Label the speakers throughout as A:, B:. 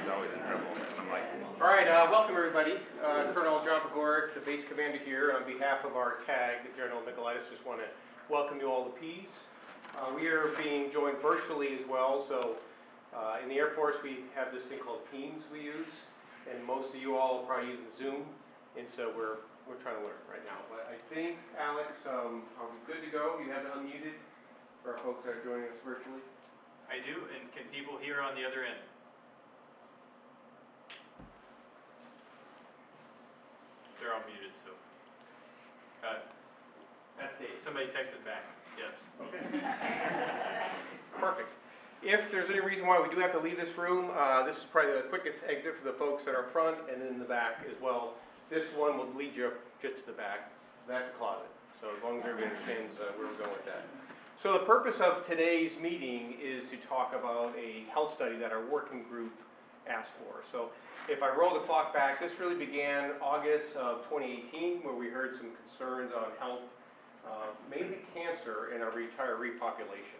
A: he's always in trouble. And I'm like,
B: All right, welcome everybody. Colonel John Pagoric, the base commander here. On behalf of our TAG, General Nicolaitis, just want to welcome you all to Pease. We are being joined virtually as well. So in the Air Force, we have this thing called Teams we use, and most of you all are probably using Zoom, and so we're trying to learn right now. But I think, Alex, are we good to go? You have it unmuted for our folks that are joining us virtually.
C: I do, and can people hear on the other end? They're all muted, so.
B: That's Dave.
C: Somebody texted back, yes.
B: Okay. Perfect. If there's any reason why we do have to leave this room, this is probably the quickest exit for the folks that are front and in the back as well. This one will lead you just to the back. That's the closet. So as long as everybody understands where we're going with that. So the purpose of today's meeting is to talk about a health study that our working group asked for. So if I roll the clock back, this really began August of 2018, where we heard some concerns on health, mainly cancer in our retiree population.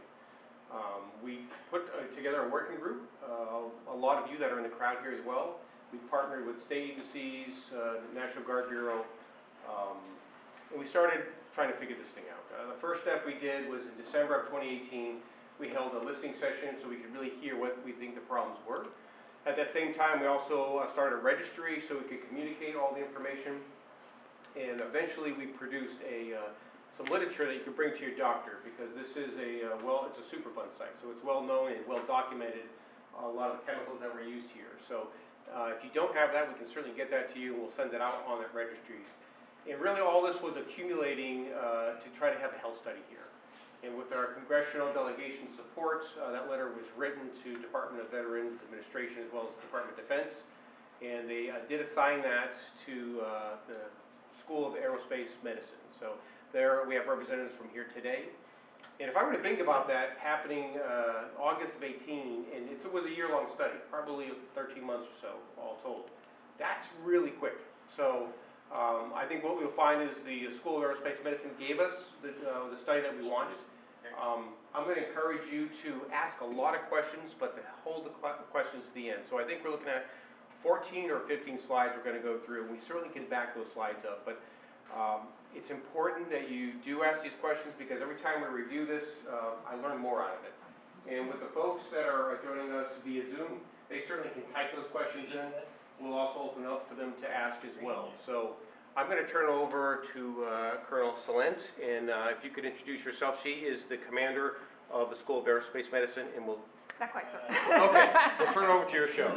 B: We put together a working group, a lot of you that are in the crowd here as well. We partnered with state agencies, the National Guard Bureau, and we started trying to figure this thing out. The first step we did was in December of 2018, we held a listening session so we could really hear what we think the problems were. At that same time, we also started a registry so we could communicate all the information. And eventually we produced some literature that you can bring to your doctor, because this is it's a Superfund site, so it's well known and well documented, a lot of the chemicals that were used here. So if you don't have that, we can certainly get that to you, and we'll send it out on that registry. And really all this was accumulating to try to have a health study here. And with our congressional delegation support, that letter was written to Department of Veterans Administration as well as Department of Defense. And they did assign that to the School of Aerospace Medicine. So there we have representatives from here today. And if I were to think about that happening August of 18, and it was a year-long study, probably 13 months or so all told, that's really quick. So I think what we'll find is the School of Aerospace Medicine gave us the study that we wanted. I'm going to encourage you to ask a lot of questions, but to hold the questions to the end. So I think we're looking at 14 or 15 slides we're going to go through, and we certainly can back those slides up. But it's important that you do ask these questions, because every time we review this, I learn more out of it. And with the folks that are joining us via Zoom, they certainly can type those questions in. We'll also open up for them to ask as well. So I'm going to turn it over to Colonel Salent, and if you could introduce yourself. She is the commander of the School of Aerospace Medicine, and we'll...
D: Not quite so.
B: Okay, we'll turn it over to your show.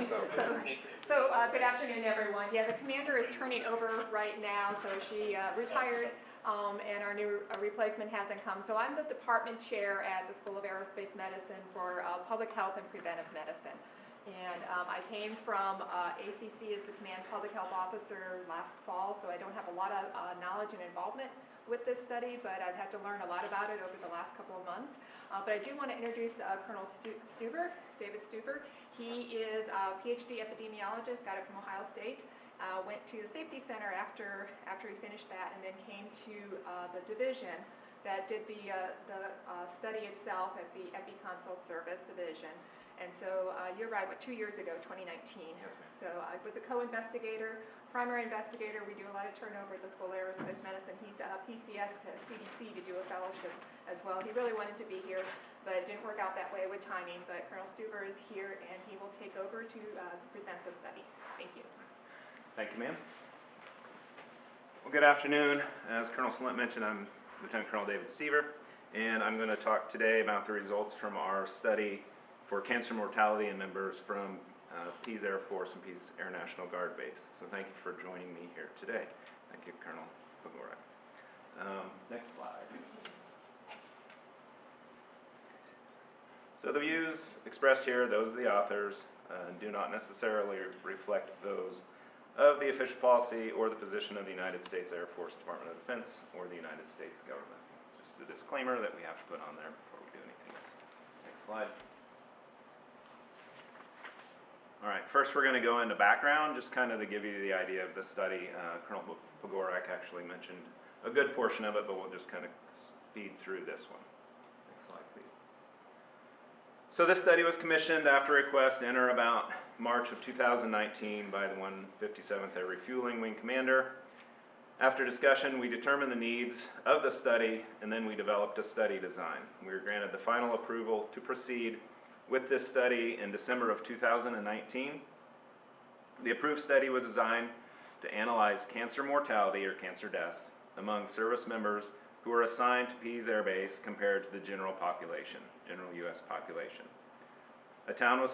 D: So good afternoon, everyone. Yeah, the commander is turning over right now, so she retired, and our new replacement hasn't come. So I'm the department chair at the School of Aerospace Medicine for Public Health and Preventive Medicine. And I came from ACC as the Command Public Health Officer last fall, so I don't have a lot of knowledge and involvement with this study, but I've had to learn a lot about it over the last couple of months. But I do want to introduce Colonel Stuver, David Stuver. He is a PhD epidemiologist, got it from Ohio State. Went to the Safety Center after he finished that, and then came to the division that did the study itself at the Epi Consult Service Division. And so you're right, 2 years ago, 2019.
A: Yes, ma'am.
D: So I was a co-investigator, primary investigator. We do a lot of turnover at the School of Aerospace Medicine. He's PCS to CDC to do a fellowship as well. He really wanted to be here, but it didn't work out that way with timing. But Colonel Stuver is here, and he will take over to present the study. Thank you.
A: thank you, ma'am. Well, good afternoon. As Colonel Salent mentioned, I'm Lieutenant Colonel David Stever, and I'm going to talk today about the results from our study for cancer mortality in members from Pease Air Force and Pease Air National Guard Base. So thank you for joining me here today. Thank you, Colonel Pagoric. Next slide. So the views expressed here, those of the authors, do not necessarily reflect those of the official policy or the position of the United States Air Force Department of Defense or the United States government. It's just a disclaimer that we have to put on there before we do anything else. Next slide. All right, first we're going to go into background, just kind of to give you the idea of the study. Colonel Pagoric actually mentioned a good portion of it, but we'll just kind of speed through this one. Next slide, please. So this study was commissioned after request in or about March of 2019 by the 157th Air Refueling Wing Commander. After discussion, we determined the needs of the study, and then we developed a study design. We were granted the final approval to proceed with this study in December of 2019. The approved study was designed to analyze cancer mortality or cancer deaths among service members who were assigned to Pease Air Base compared to the general population, general U.S. population. A town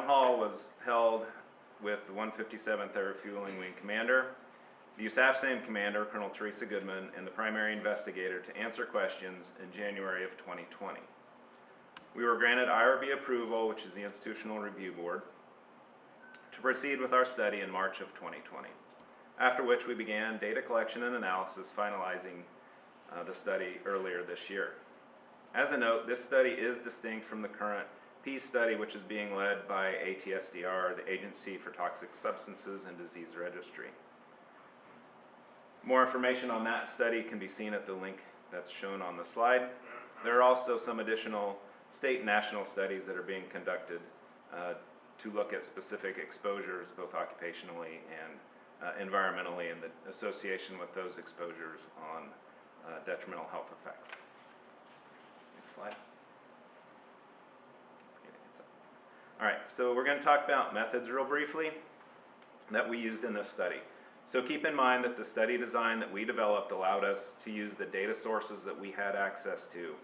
A: hall was held with the 157th Air Refueling Wing Commander, the USAF-SAM Commander, Colonel Teresa Goodman, and the primary investigator to answer questions in January of 2020. We were granted IRB approval, which is the Institutional Review Board, to proceed with our study in March of 2020, after which we began data collection and analysis, finalizing the study earlier this year. As a note, this study is distinct from the current Pease study, which is being led by ATSDR, the Agency for Toxic Substances and Disease Registry. More information on that study can be seen at the link that's shown on the slide. There are also some additional state and national studies that are being conducted to look at specific exposures, both occupationally and environmentally, and the association with those exposures on detrimental health effects. Next slide. All right, so we're going to talk about methods real briefly that we used in this study. So keep in mind that the study design that we developed allowed us to use the data sources that we had access to,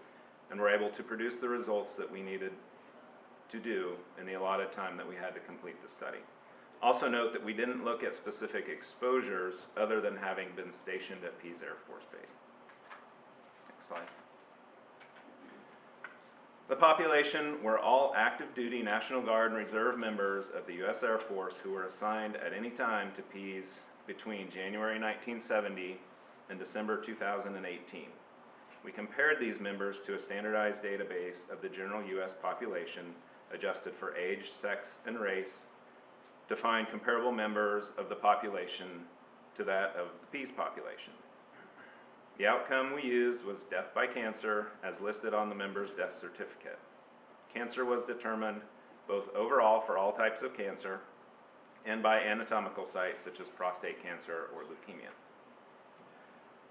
A: and were able to produce the results that we needed to do in the allotted time that we had to complete the study. Also note that we didn't look at specific exposures other than having been stationed at Pease Air Force Base. Next slide. The population were all active duty National Guard and Reserve members of the U.S. Air Force who were assigned at any time to Pease between January 1970 and December 2018. We compared these members to a standardized database of the general U.S. population adjusted for age, sex, and race to find comparable members of the population to that of the Pease population. The outcome we used was death by cancer as listed on the member's death certificate. Cancer was determined both overall for all types of cancer and by anatomical sites such as prostate cancer or leukemia.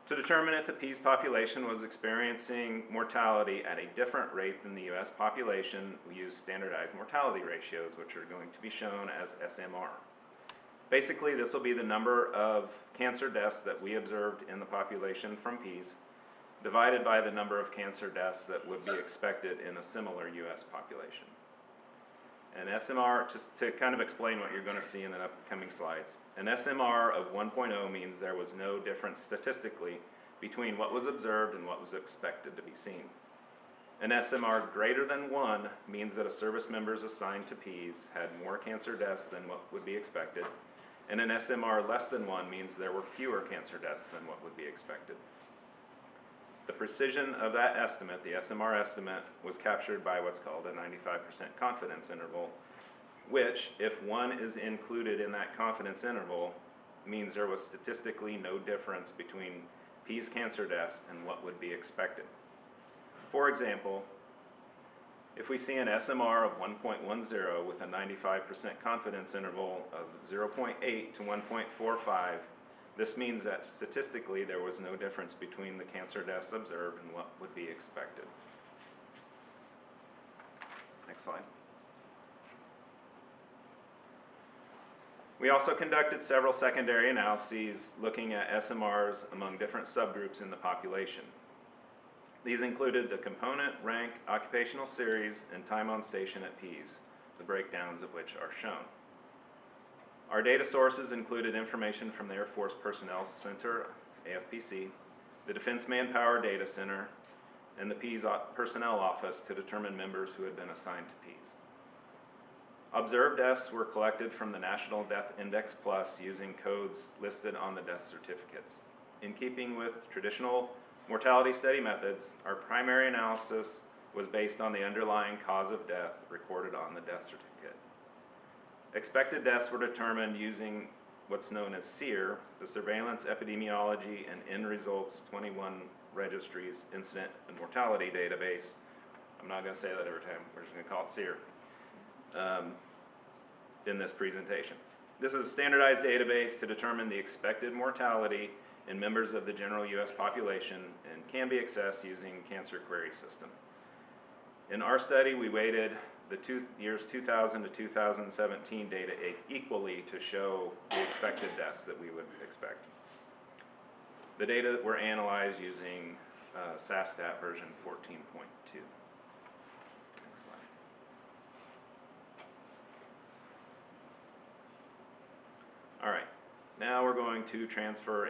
A: To determine if the Pease population was experiencing mortality at a different rate than the U.S. population, we used standardized mortality ratios, which are going to be shown as SMR. Basically, this will be the number of cancer deaths that we observed in the population from Pease, divided by the number of cancer deaths that would be expected in a similar U.S. population. An SMR, just to kind of explain what you're going to see in the upcoming slides, an SMR of 1.0 means there was no difference statistically between what was observed and what was expected to be seen. An SMR greater than 1 means that a service member assigned to Pease had more cancer deaths than what would be expected, and an SMR less than 1 means there were fewer cancer deaths than what would be expected. The precision of that estimate, the SMR estimate, was captured by what's called a 95% confidence interval, which, if 1 is included in that confidence interval, means there was statistically no difference between Pease cancer deaths and what would be expected. For example, if we see an SMR of 1.10 with a 95% confidence interval of 0.8 to 1.45, this means that statistically there was no difference between the cancer deaths observed and what would be expected. Next slide. We also conducted several secondary analyses looking at SMRs among different subgroups in the population. These included the component, rank, occupational series, and time on station at Pease, the breakdowns of which are shown. Our data sources included information from the Air Force Personnel Center, AFPC, the Defense Manpower Data Center, and the Pease Personnel Office to determine members who had been assigned to Pease. Observed deaths were collected from the National Death Index Plus using codes listed on the death certificates. In keeping with traditional mortality study methods, our primary analysis was based on the underlying cause of death recorded on the death certificate. Expected deaths were determined using what's known as SEER, the Surveillance, Epidemiology, and End Results 21 Registries Incident and Mortality Database, I'm not gonna say that every time, we're just gonna call it SEER, in this presentation. This is a standardized database to determine the expected mortality in members of the general US population and can be accessed using Cancer Query System. In our study, we weighted the years 2000 to 2017 data equally to show the expected deaths that we would expect. The data were analyzed using SASTAT version 14.2. Next slide. All right, now we're going to transition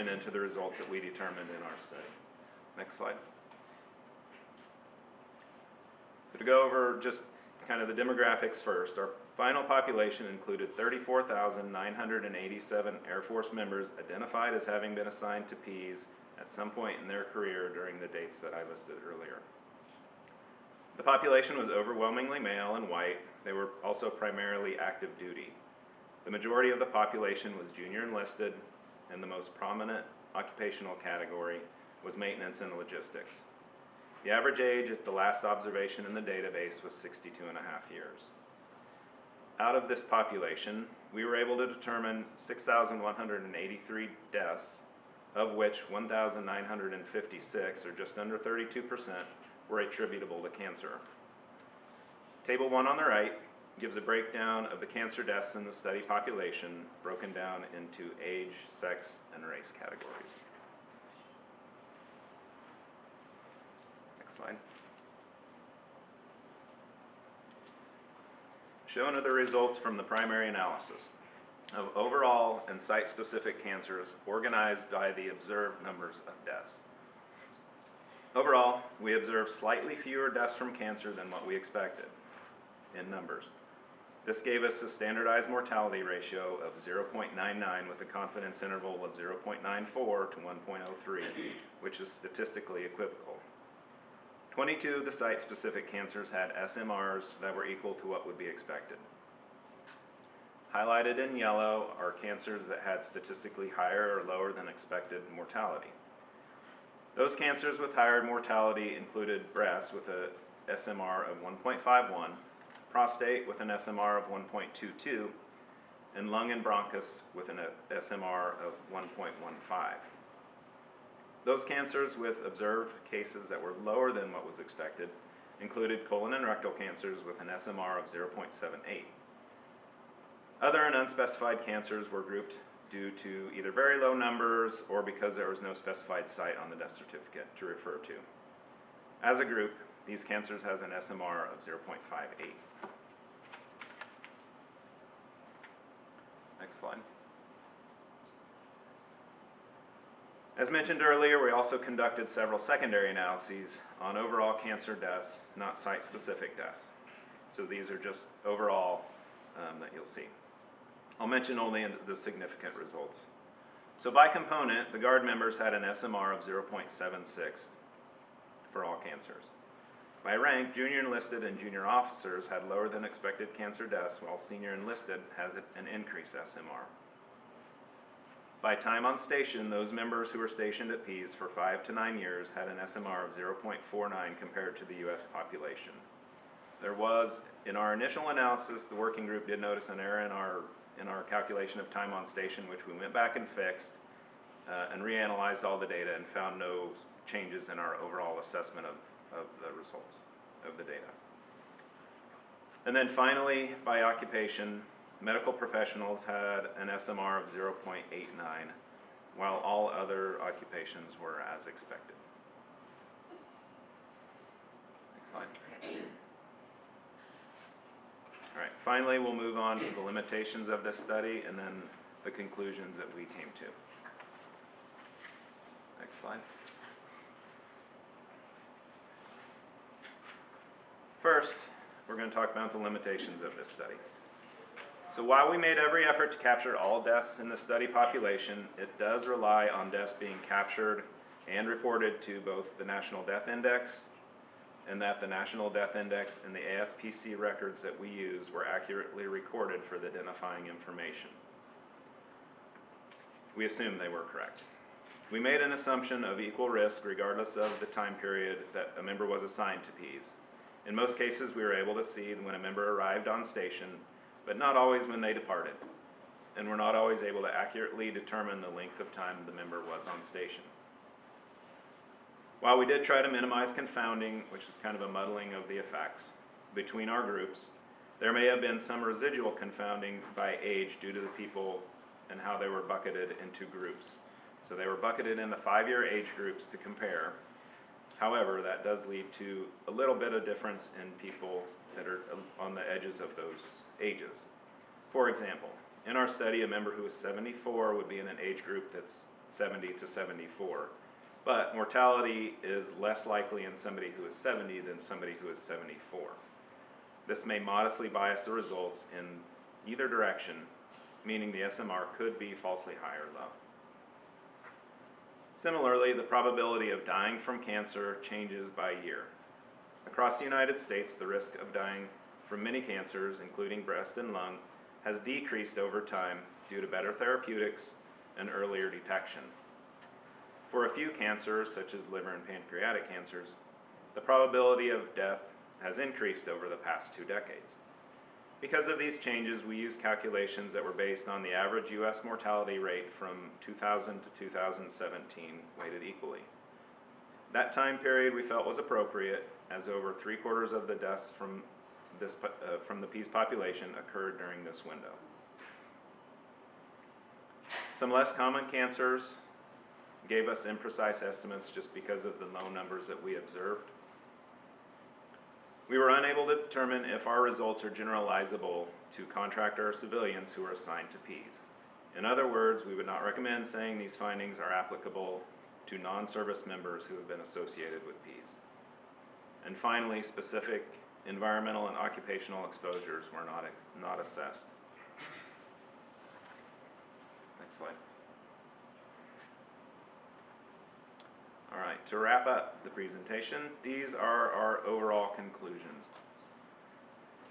A: into the results that we determined in our study. Next slide. So to go over just kind of the demographics first, our final population included 34,987 Air Force members identified as having been assigned to Pease at some point in their career during the dates that I listed earlier. The population was overwhelmingly male and white. They were also primarily active duty. The majority of the population was junior enlisted, and the most prominent occupational category was maintenance and logistics. The average age at the last observation in the database was 62 and a half years. Out of this population, we were able to determine 6,183 deaths, of which 1,956, or just under 32%, were attributable to cancer. Table 1 on the right gives a breakdown of the cancer deaths in the study population, broken down into age, sex, and race categories. Next slide. Shown are the results from the primary analysis of overall and site-specific cancers organized by the observed numbers of deaths. Overall, we observed slightly fewer deaths from cancer than what we expected in numbers. This gave us a standardized mortality ratio of 0.99 with a confidence interval of 0.94 to 1.03, which is statistically equivocal. 22 of the site-specific cancers had SMRs that were equal to what would be expected. Highlighted in yellow are cancers that had statistically higher or lower than expected mortality. Those cancers with higher mortality included breast with a SMR of 1.51, prostate with an SMR of 1.22, and lung and bronchus with an SMR of 1.15. Those cancers with observed cases that were lower than what was expected included colon and rectal cancers with an SMR of 0.78. Other and unspecified cancers were grouped due to either very low numbers or because there was no specified site on the death certificate to refer to. As a group, these cancers has an SMR of 0.58. Next slide. As mentioned earlier, we also conducted several secondary analyses on overall cancer deaths, not site-specific deaths. So these are just overall that you'll see. I'll mention only the significant results. So by component, the Guard members had an SMR of 0.76 for all cancers. By rank, junior enlisted and junior officers had lower than expected cancer deaths, while senior enlisted had an increased SMR. By time on station, those members who were stationed at Pease for 5 to 9 years had an SMR of 0.49 compared to the US population. There was, in our initial analysis, the working group did notice an error in our calculation of time on station, which we went back and fixed and reanalyzed all the data and found no changes in our overall assessment of the results of the data. And then finally, by occupation, medical professionals had an SMR of 0.89, while all other occupations were as expected. Next slide. All right, finally, we'll move on to the limitations of this study and then the conclusions that we came to. Next slide. First, we're going to talk about the limitations of this study. So while we made every effort to capture all deaths in the study population, it does rely on deaths being captured and reported to both the National Death Index and that the National Death Index and the AFPC records that we use were accurately recorded for the identifying information. We assume they were correct. We made an assumption of equal risk regardless of the time period that a member was assigned to Pease. In most cases, we were able to see when a member arrived on station, but not always when they departed. And we're not always able to accurately determine the length of time the member was on station. While we did try to minimize confounding, which is kind of a muddling of the effects, between our groups, there may have been some residual confounding by age due to the people and how they were bucketed into groups. So they were bucketed into 5-year age groups to compare. However, that does lead to a little bit of difference in people that are on the edges of those ages. For example, in our study, a member who is 74 would be in an age group that's 70 to 74. But mortality is less likely in somebody who is 70 than somebody who is 74. This may modestly bias the results in either direction, meaning the SMR could be falsely high or low. Similarly, the probability of dying from cancer changes by year. Across the United States, the risk of dying from many cancers, including breast and lung, has decreased over time due to better therapeutics and earlier detection. For a few cancers, such as liver and pancreatic cancers, the probability of death has increased over the past 2 decades. Because of these changes, we used calculations that were based on the average U.S. mortality rate from 2000 to 2017, weighted equally. That time period we felt was appropriate, as over 3/4 of the deaths from the Pease population occurred during this window. Some less common cancers gave us imprecise estimates just because of the low numbers that we observed. We were unable to determine if our results are generalizable to contractor or civilians who are assigned to Pease. In other words, we would not recommend saying these findings are applicable to non-service members who have been associated with Pease. And finally, specific environmental and occupational exposures were not assessed. Next slide. All right, to wrap up the presentation, these are our overall conclusions.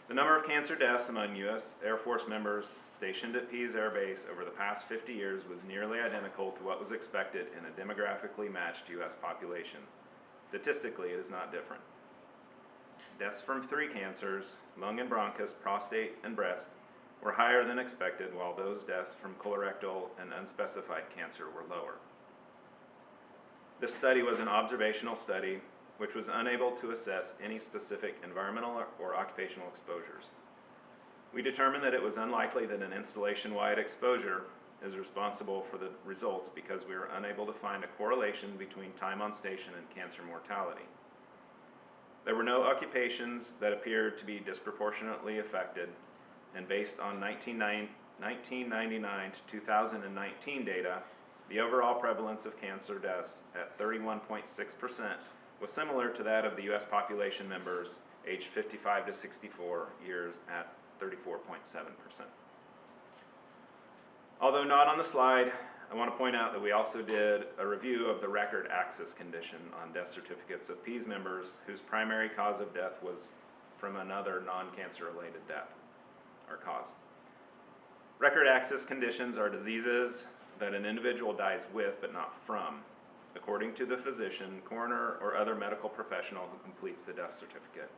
A: The number of cancer deaths among U.S. Air Force members stationed at Pease Air Base over the past 50 years was nearly identical to what was expected in a demographically matched U.S. population. Statistically, it is not different. Deaths from 3 cancers, lung and bronchus, prostate, and breast, were higher than expected, while those deaths from colorectal and unspecified cancer were lower. This study was an observational study which was unable to assess any specific environmental or occupational exposures. We determined that it was unlikely that an installation-wide exposure is responsible for the results because we were unable to find a correlation between time on station and cancer mortality. There were no occupations that appeared to be disproportionately affected, and based on 1999 to 2019 data, the overall prevalence of cancer deaths at 31.6% was similar to that of the U.S. population members aged 55 to 64 years at 34.7%. Although not on the slide, I want to point out that we also did a review of the record access condition on death certificates of Pease members whose primary cause of death was from another non-cancer related death or cause. Record access conditions are diseases that an individual dies with but not from, according to the physician, coroner, or other medical professional who completes the death certificate.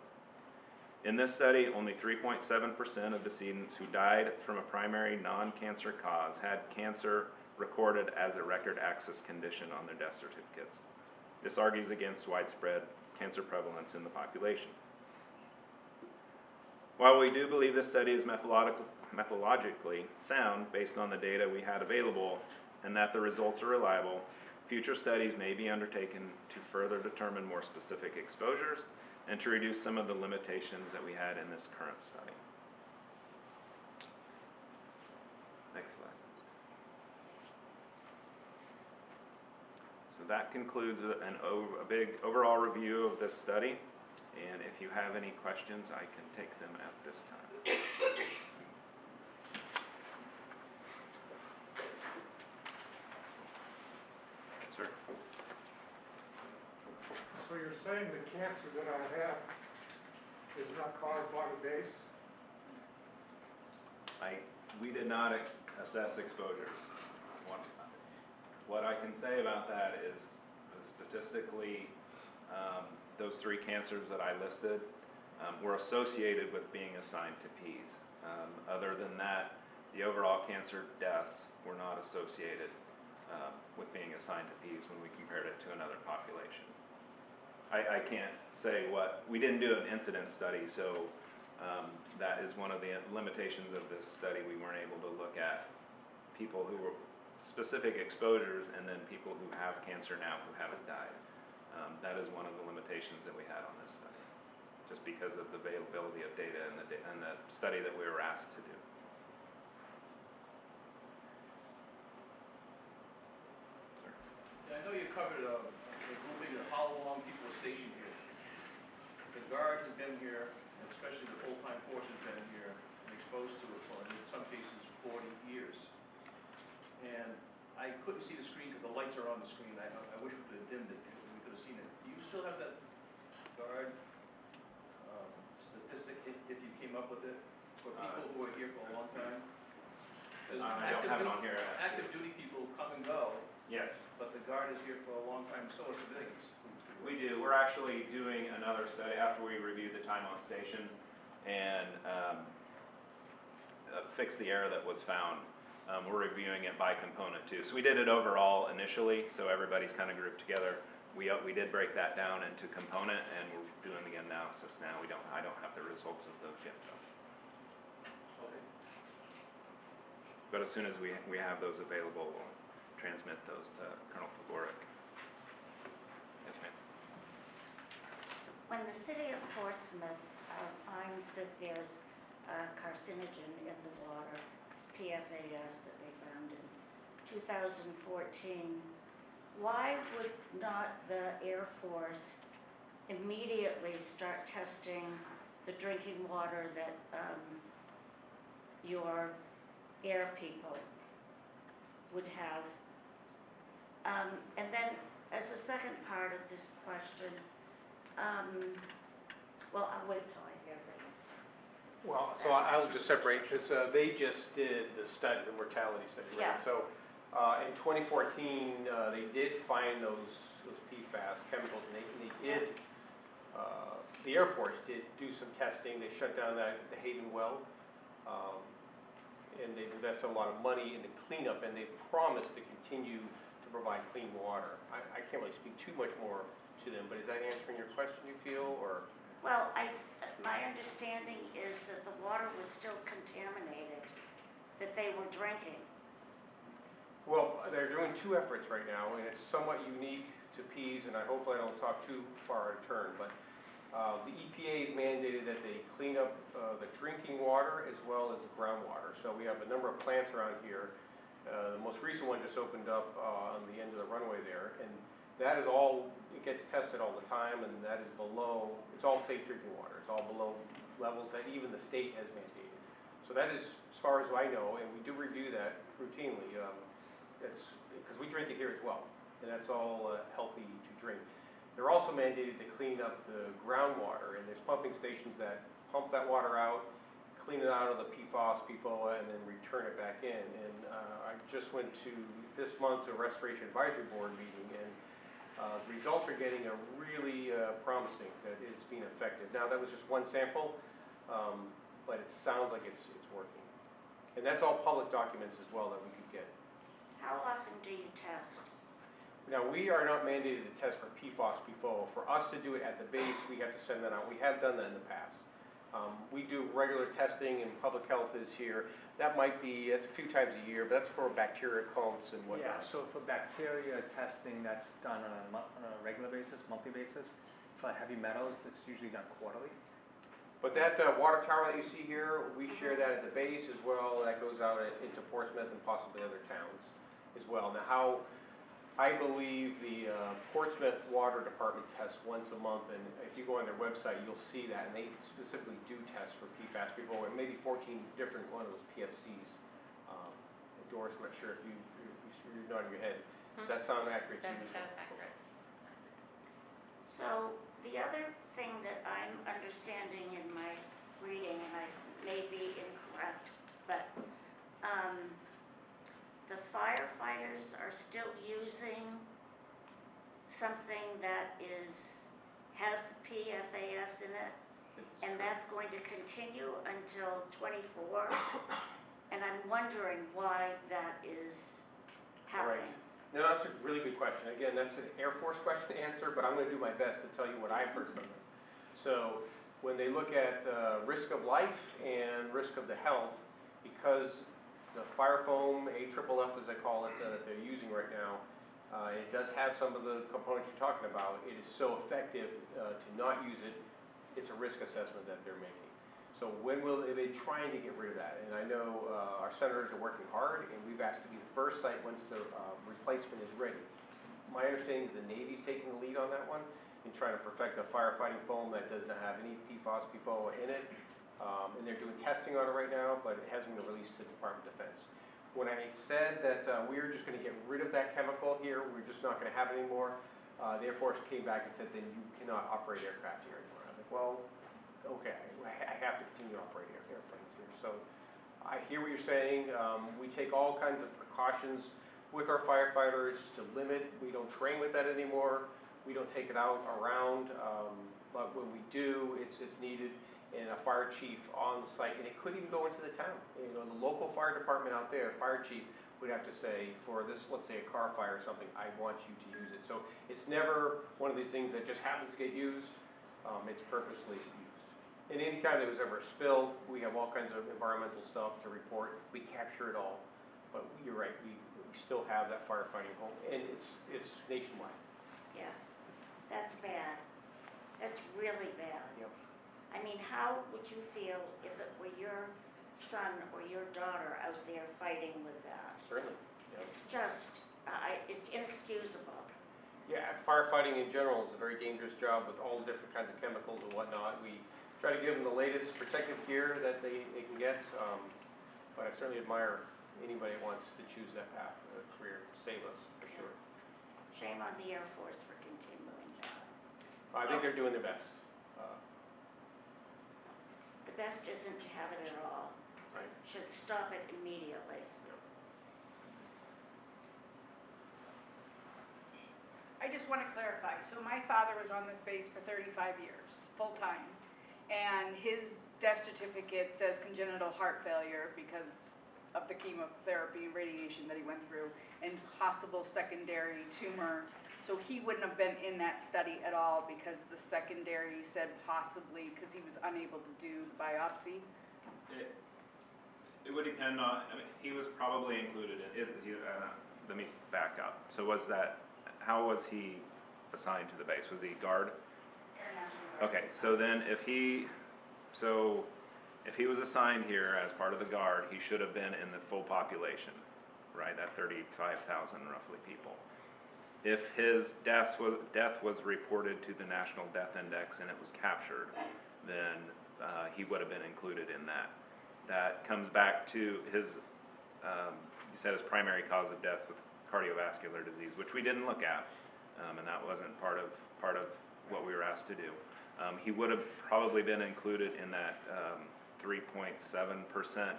A: In this study, only 3.7% of decedents who died from a primary non-cancer cause had cancer recorded as a record access condition on their death certificates. This argues against widespread cancer prevalence in the population. While we do believe this study is methodologically sound based on the data we had available and that the results are reliable, future studies may be undertaken to further determine more specific exposures and to reduce some of the limitations that we had in this current study. Next slide. So that concludes a big overall review of this study. And if you have any questions, I can take them at this time. Sir?
E: So you're saying the cancer that I have is not caused by the base?
A: We did not assess exposures. What I can say about that is statistically, those 3 cancers that I listed were associated with being assigned to Pease. Other than that, the overall cancer deaths were not associated with being assigned to Pease when we compared it to another population. I can't say we didn't do an incident study, so that is one of the limitations of this study. We weren't able to look at people who were specific exposures and then people who have cancer now who haven't died. That is one of the limitations that we had on this study, just because of the availability of data and the study that we were asked to do.
F: Yeah, I know you covered moving the how long people are stationed here. The guard has been here, and especially the full-time force has been here and exposed to it for, in some cases, 40 years. And I couldn't see the screen because the lights are on the screen. I wish we could have dimmed it, we could have seen it. Do you still have that guard statistic, if you came up with it, for people who are here for a long time? 'Cause
A: I don't have it on here.
F: active duty people come and go,
A: Yes.
F: but the guard is here for a long time, so are civilians.
A: We do. We're actually doing another study after we review the time on station and fix the error that was found. We're reviewing it by component too. So we did it overall initially, so everybody's kind of grouped together. We did break that down into component, and we're doing the analysis now. I don't have the results of those yet, though.
F: Okay.
A: But as soon as we have those available, we'll transmit those to Colonel Pogoric. Yes, ma'am.
G: When the city of Portsmouth finds that there's a carcinogen in the water, it's PFAS that they found in 2014, why would not the Air Force immediately start testing the drinking water that your air people would have? And then, as a second part of this question, well, I'll wait till I hear from you.
B: Well, so I'll just separate, because they just did the study, the mortality study, right?
G: Yeah.
B: So in 2014, they did find those PFAS chemicals, and they did, the Air Force did do some testing. They shut down the Haven well, and they've invested a lot of money in the cleanup, and they promised to continue to provide clean water. I can't really speak too much more to them, but is that answering your question, you feel, or?
G: Well, my understanding is that the water was still contaminated, that they were drinking.
B: Well, they're doing 2 efforts right now, and it's somewhat unique to Pease, and hopefully I don't talk too far out of turn, but the EPA has mandated that they clean up the drinking water as well as the groundwater. So we have a number of plants around here. The most recent one just opened up on the end of the runway there, and that is all, it gets tested all the time, and that is below, it's all safe drinking water. It's all below levels that even the state has mandated. So that is, as far as I know, and we do review that routinely, it's, because we drink it here as well, and that's all healthy to drink. They're also mandated to clean up the groundwater, and there's pumping stations that pump that water out, clean it out of the PFOS, PFOA, and then return it back in. And I just went to, this month, a Restoration Advisory Board meeting, and the results are getting really promising that it's being effective. Now, that was just one sample, but it sounds like it's working. And that's all public documents as well that we could get.
G: How often do you test?
B: Now, we are not mandated to test for PFOS, PFOA. For us to do it at the base, we have to send that out. We have done that in the past. We do regular testing, and public health is here. That might be, that's a few times a year, but that's for bacteria counts and
H: Yeah,
B: whatnot.
H: so for bacteria testing, that's done on a regular basis, monthly basis. For heavy metals, it's usually done quarterly.
B: But that water tower that you see here, we share that at the base as well. That goes out into Portsmouth and possibly other towns as well. Now, how I believe the Portsmouth Water Department tests once a month, and if you go on their website, you'll see that, and they specifically do test for PFAS, PFOA, and maybe 14 different one of those PFCs. Doris, I'm not sure if you're nodding your head. Does that sound accurate to you?
I: That's accurate.
G: So the other thing that I'm understanding in my reading, and I may be incorrect, but the firefighters are are still using something that has the PFAS in it, and that's going to continue until '24. And I'm wondering why that is happening.
B: No, that's a really good question. Again, that's an Air Force question to answer, but I'm going to do my best to tell you what I've heard from them. So when they look at risk of life and risk of the health, because the fire foam, AFFF as I call it, that they're using right now, it does have some of the components you're talking about. It is so effective to not use it, it's a risk assessment that they're making. So when will they trying to get rid of that? And I know our senators are working hard, and we've asked to be the first site once the replacement is ready. My understanding is the Navy's taking the lead on that one and trying to perfect a firefighting foam that doesn't have any PFAS, PFOA in it. And they're doing testing on it right now, but it hasn't been released to the Department of Defense. When I said that we are just going to get rid of that chemical here, we're just not going to have it anymore, the Air Force came back and said, then you cannot operate aircraft here anymore. I was like, well, okay, I have to continue to operate airplanes here. So I hear what you're saying. We take all kinds of precautions with our firefighters to limit. We don't train with that anymore. We don't take it out around, but when we do, it's needed. And a fire chief on the site, and it could even go into the town. You know, the local fire department out there, fire chief would have to say, for this, let's say a car fire or something, I want you to use it. So it's never one of these things that just happens to get used. It's purposely used. And any time there was ever a spill, we have all kinds of environmental stuff to report. We capture it all. But you're right, we still have that firefighting home, and it's nationwide.
G: Yeah, that's bad. That's really bad.
B: Yep.
G: I mean, how would you feel if it were your son or your daughter out there fighting with that?
B: Certainly. Yep.
G: It's just, it's inexcusable.
B: Yeah, firefighting in general is a very dangerous job with all the different kinds of chemicals and whatnot. We try to give them the latest protective gear that they can get, but I certainly admire anybody who wants to choose that path, a career, save us, for sure.
G: Shame on the Air Force for continuing that.
B: I think they're doing their best.
G: The best isn't to have it at all.
B: Right.
G: Should stop it immediately.
I: I just want to clarify. So my father was on this base for 35 years, full-time. And his death certificate says congenital heart failure because of the chemotherapy and radiation that he went through, and possible secondary tumor. So he wouldn't have been in that study at all because the secondary said possibly because he was unable to do the biopsy.
A: It would depend on, I mean, he was probably included in, let me back up. So how was he assigned to the base? Was he guard?
I: Air National Guard.
A: Okay, so then if he was assigned here as part of the guard, he should have been in the full population, right? That 35,000 roughly people. If his death was reported to the National Death Index and it was captured, then he would have been included in that. That comes back to his, you said his primary cause of death with cardiovascular disease, which we didn't look at, and that wasn't part of what we were asked to do. He would have probably been included in that 3.7%,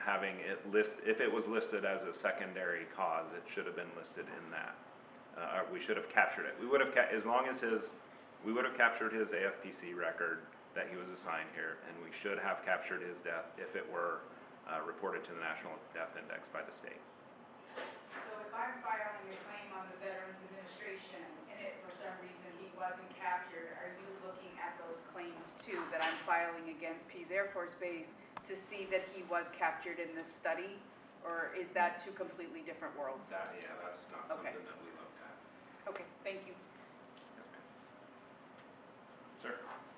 A: having it if it was listed as a secondary cause, it should have been listed in that. We should have captured it. We would have, we would have captured his AFPC record that he was assigned here, and we should have captured his death if it were reported to the National Death Index by the state.
I: So if I'm filing a claim on the Veterans Administration and for some reason he wasn't captured, are you looking at those claims too that I'm filing against Pease Air Force Base to see that he was captured in this study? Or is that two completely different worlds?
A: That's not
I: Okay.
A: something that we looked at.
I: Okay, thank you.
A: Yes, ma'am. Sir?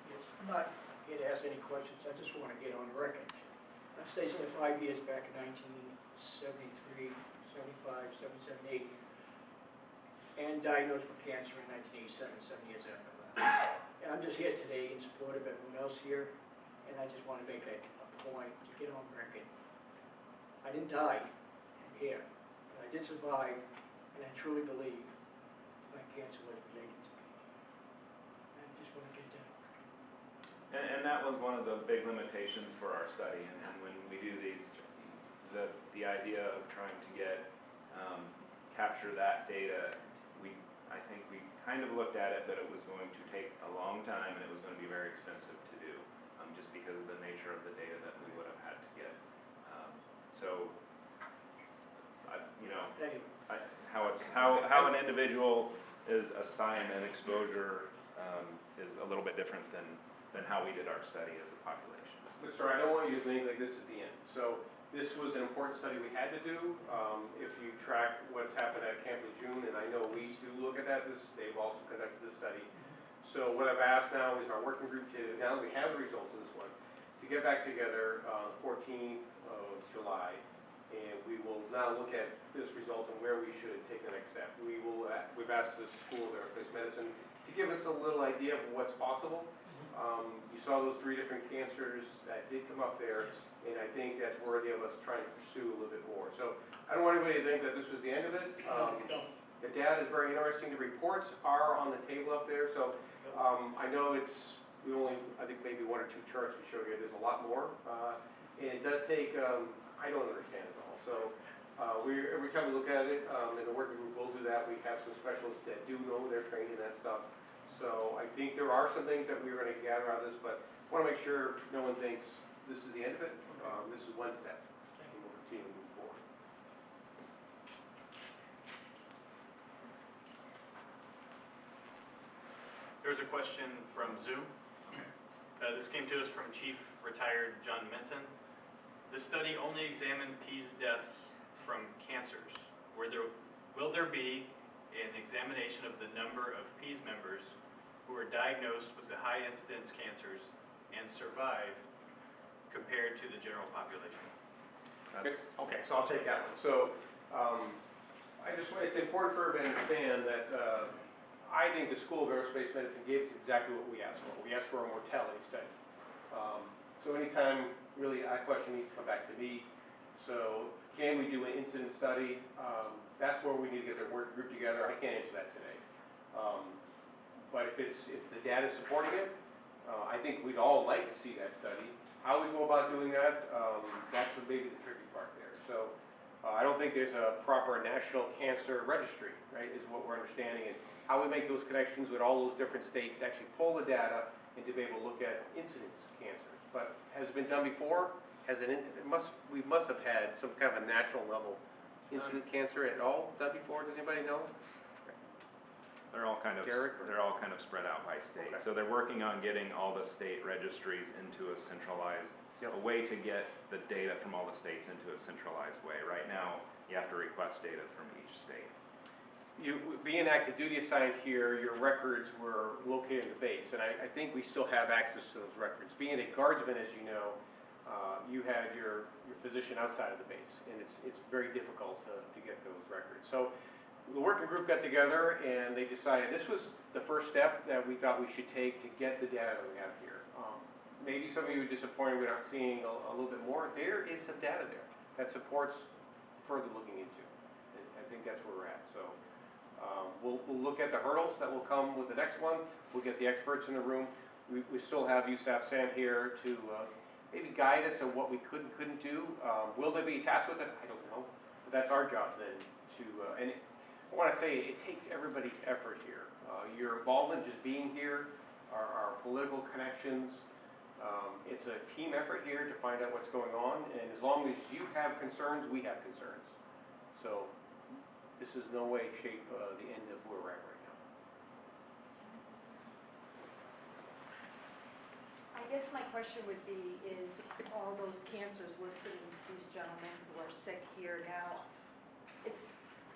J: Yes, I'm not here to ask any questions, I just want to get on record. I stayed there 5 years back in 1973, 75, 77, 80, and diagnosed with cancer in 1987, 7 years after that. And I'm just here today in support of everyone else here, and I just want to make a point to get on record. I didn't die, I'm here, but I did survive, and I truly believe my cancer was related to me. I just want to get that on record.
A: And that was one of the big limitations for our study, and when we do these, the idea of trying to get capture that data, I think we kind of looked at it, but it was going to take a long time and it was going to be very expensive to do, just because of the nature of the data that we would have had to get. So, you know,
J: Thank you.
A: how an individual is assigned an exposure is a little bit different than how we did our study as a population.
B: But sir, I don't want you to think like this is the end. So this was an important study we had to do. If you track what's happened at Camp Lejeune, and I know we do look at that, they've also conducted this study. So what I've asked now is our working group to, now that we have the results of this one, to get back together on the 14th of July, and we will now look at this result and where we should take the next step. We've asked the School of Aerospace Medicine to give us a little idea of what's possible. You saw those 3 different cancers that did come up there, and I think that's worthy of us trying to pursue a little bit more. So I don't want anybody to think that this was the end of it. The data is very interesting. The reports are on the table up there. So I know we only, I think maybe 1 or 2 charts we show here. There's a lot more. And it does take, I don't understand it all. So every time we look at it, and the working group will do that, we have some specialists that do know, they're trained in that stuff. So I think there are some things that we're going to gather out of this, but I want to make sure no one thinks this is the end of it. This is one step, and we'll continue to move forward.
C: There's a question from Zoom. This came to us from Chief Retired John Minton. The study only examined Pease deaths from cancers. Will there be an examination of the number of Pease members who are diagnosed with the high incidence cancers and survived compared to the general population?
B: Okay, so I'll take that one. So it's important for everybody to understand that I think the School of Aerospace Medicine gave us exactly what we asked for. We asked for a mortality study. So anytime really that question needs to come back to me. So can we do an incident study? That's where we need to get the work group together. I can't answer that today. But if the data is supporting it, I think we'd all like to see that study. How we go about doing that, that's maybe the tricky part there. So I don't think there's a proper national cancer registry, right, is what we're understanding. And how we make those connections with all those different states to actually pull the data and to be able to look at incidence cancers. But has it been done before? We must have had some kind of a national level incident cancer at all done before. Does anybody know?
A: They're all kind of spread out by state.
B: Okay.
A: So they're working on getting all the state registries into a centralized, a way to get the data from all the states into a centralized way. Right now, you have to request data from each state.
B: You being active duty assigned here, your records were located in the base, and I think we still have access to those records. Being a guardsman, as you know, you had your physician outside of the base, and it's very difficult to get those records. So the working group got together and they decided this was the first step that we thought we should take to get the data that we have here. Maybe some of you are disappointed we're not seeing a little bit more. There is some data there that supports further looking into. And I think that's where we're at. So we'll look at the hurdles that will come with the next one. We'll get the experts in the room. We still have Yusuf Sam here to maybe guide us on what we could and couldn't do. Will they be tasked with it? I don't know. But that's our job then to, and I want to say it takes everybody's effort here. Your involvement just being here, our political connections, it's a team effort here to find out what's going on, and as long as you have concerns, we have concerns. So this is no way, shape, the end of where we're at right now.
K: I guess my question would be, is all those cancers listed in these gentlemen who are sick here now,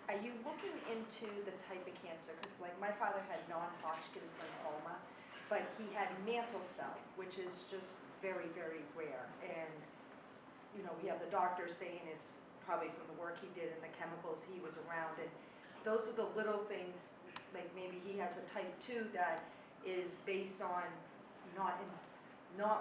K: are you looking into the type of cancer? Because like my father had non-Hodgkin's lymphoma, but he had mantle cell, which is just very, very rare. And, you know, we have the doctor saying it's probably from the work he did and the chemicals he was around. And those are the little things, like maybe he has a type 2 that is based on not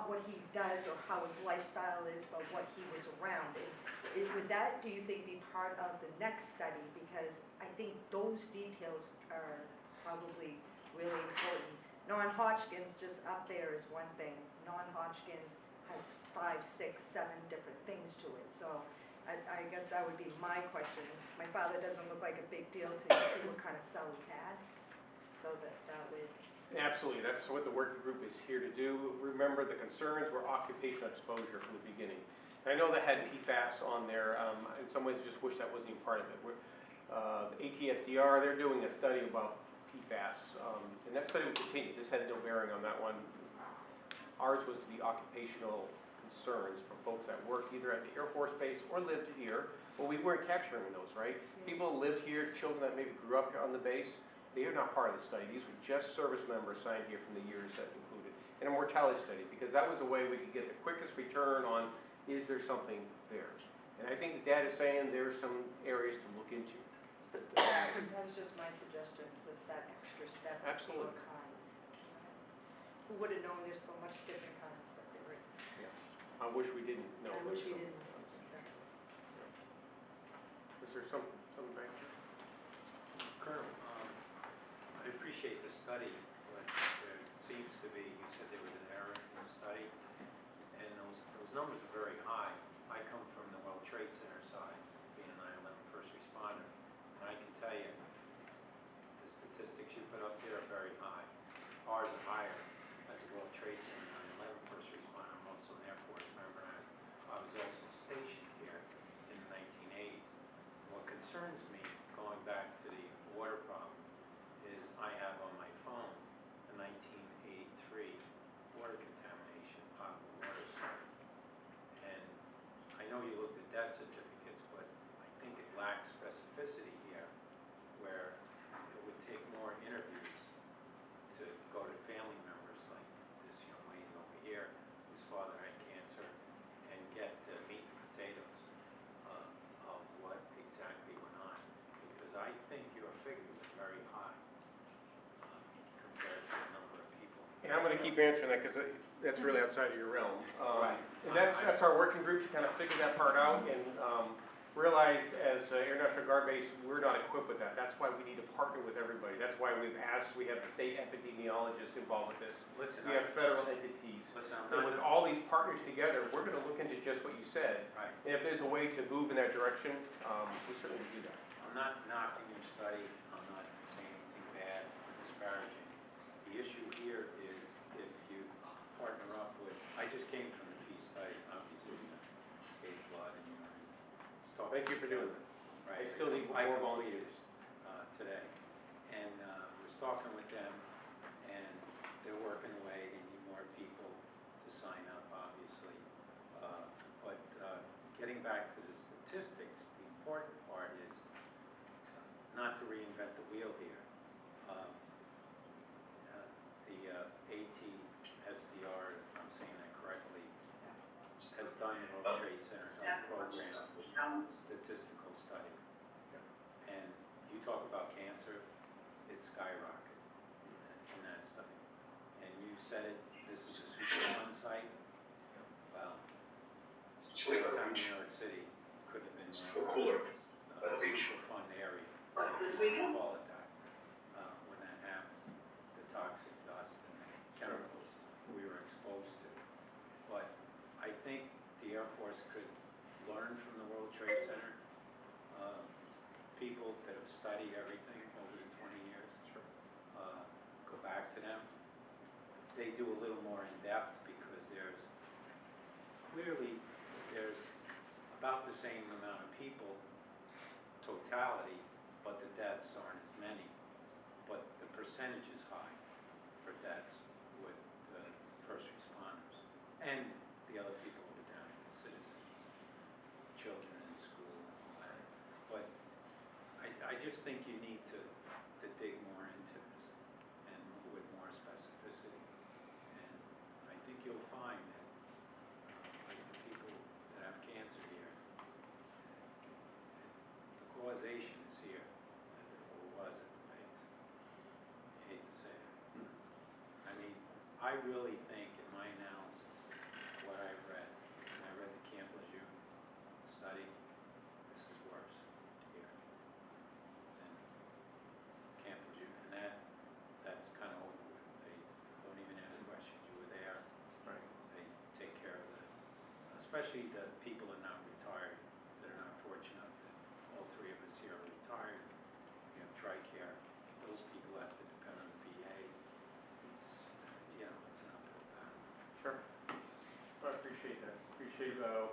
K: what he does or how his lifestyle is, but what he was around. And would that, do you think, be part of the next study? Because I think those details are probably really important. Non-Hodgkin's just up there is one thing. Non-Hodgkin's has 5, 6, 7 different things to it. So I I guess that would be my question. My father doesn't look like a big deal to see what kind of cell he had, so that would,
B: Absolutely, that's what the working group is here to do. Remember, the concerns were occupational exposure from the beginning. And I know that had PFAS on there. In some ways, I just wish that wasn't even part of it. ATSDR, they're doing a study about PFAS, and that study will continue. This had no bearing on that one. Ours was the occupational concerns from folks that work either at the Air Force Base or lived here. Well, we weren't capturing those, right? People lived here, children that maybe grew up here on the base, they are not part of the study. These were just service members signed here from the years that included. And a mortality study, because that was the way we could get the quickest return on, is there something there? And I think the data is saying there are some areas to look into.
K: that was just my suggestion, was that extra step, to see what
B: Absolutely.
K: kind. Who would have known there's so much different kinds, but there is.
B: I wish we didn't know.
K: I wish we
B: those.
K: didn't.
B: Is there something back there?
L: Colonel, I appreciate the study, but there seems to be, you said there was an error in the study, and those numbers are very high. I come from the World Trade Center side, being a 9/11 first responder, and I can tell you, the statistics you put up there are very high. Ours are higher as a World Trade Center 9/11 first responder. I'm also an Air Force member, and I was also stationed here in the 1980s. What concerns me, going back to the water problem, is I have on my phone a 1983 water contamination potable water study. And I know you looked at death certificates, but I think it lacks specificity here, where it would take more interviews to go to family members like this young lady over here, whose father had cancer, and get the meat and potatoes of what exactly went on. Because I think your figure was very high compared to the number of people.
B: And I'm gonna keep answering that, because that's really outside of your realm.
L: Right.
B: And that's our working group, to kind of figure that part out, and realize as Air National Guard Base, we're not equipped with that. That's why we need to partner with everybody. That's why we've asked, we have the state epidemiologists involved with this.
L: Listen,
B: We have federal entities.
L: Listen, I'm
B: And
L: not,
B: with all these partners together, we're gonna look into just what you said.
L: right.
B: And if there's a way to move in that direction, we certainly would do that.
L: I'm not knocking your study, I'm not saying anything bad or disparaging. The issue here is if you partner up with, I just came from the Pease study, obviously, gave blood and urine.
B: Thank you for doing that.
L: Right.
B: I still need
L: I
B: more
L: completed,
B: volunteers.
L: today. And, was talking with them, and they're working away, they need more people to sign up, obviously. But getting back to the statistics, the important part is not to reinvent the wheel here. The ATSDR, if I'm saying that correctly, has done the World Trade Center Health Program statistical study. And you talk about cancer, it's skyrocketed in that study. And you said it, this is a Superfund site. Well, downtown New York City could have been more Superfund area. Call it that. When that happened, the toxic dust and chemicals we were exposed to. But I think the Air Force could learn from the World Trade Center. People that have studied everything over the 20 years, go back to them. They do a little more in depth because there's about the same amount of people, totality, but the deaths aren't as many. But the percentage is high for deaths with first responders and the other people who are down, citizens, children in school and all that. But I just think you need to dig more into this and with more specificity. And I think you'll find that like the people that have cancer here, the causation is here, or was at the base. I hate to say it. I mean, I really think in my analysis, what I've read, and I read the Camp Lejeune study, this is worse here than Camp Lejeune. And that's kind of over with. They don't even ask questions. You were there.
B: Right.
L: They take care of the, especially the people that are not retired, that are not 14
B: appreciated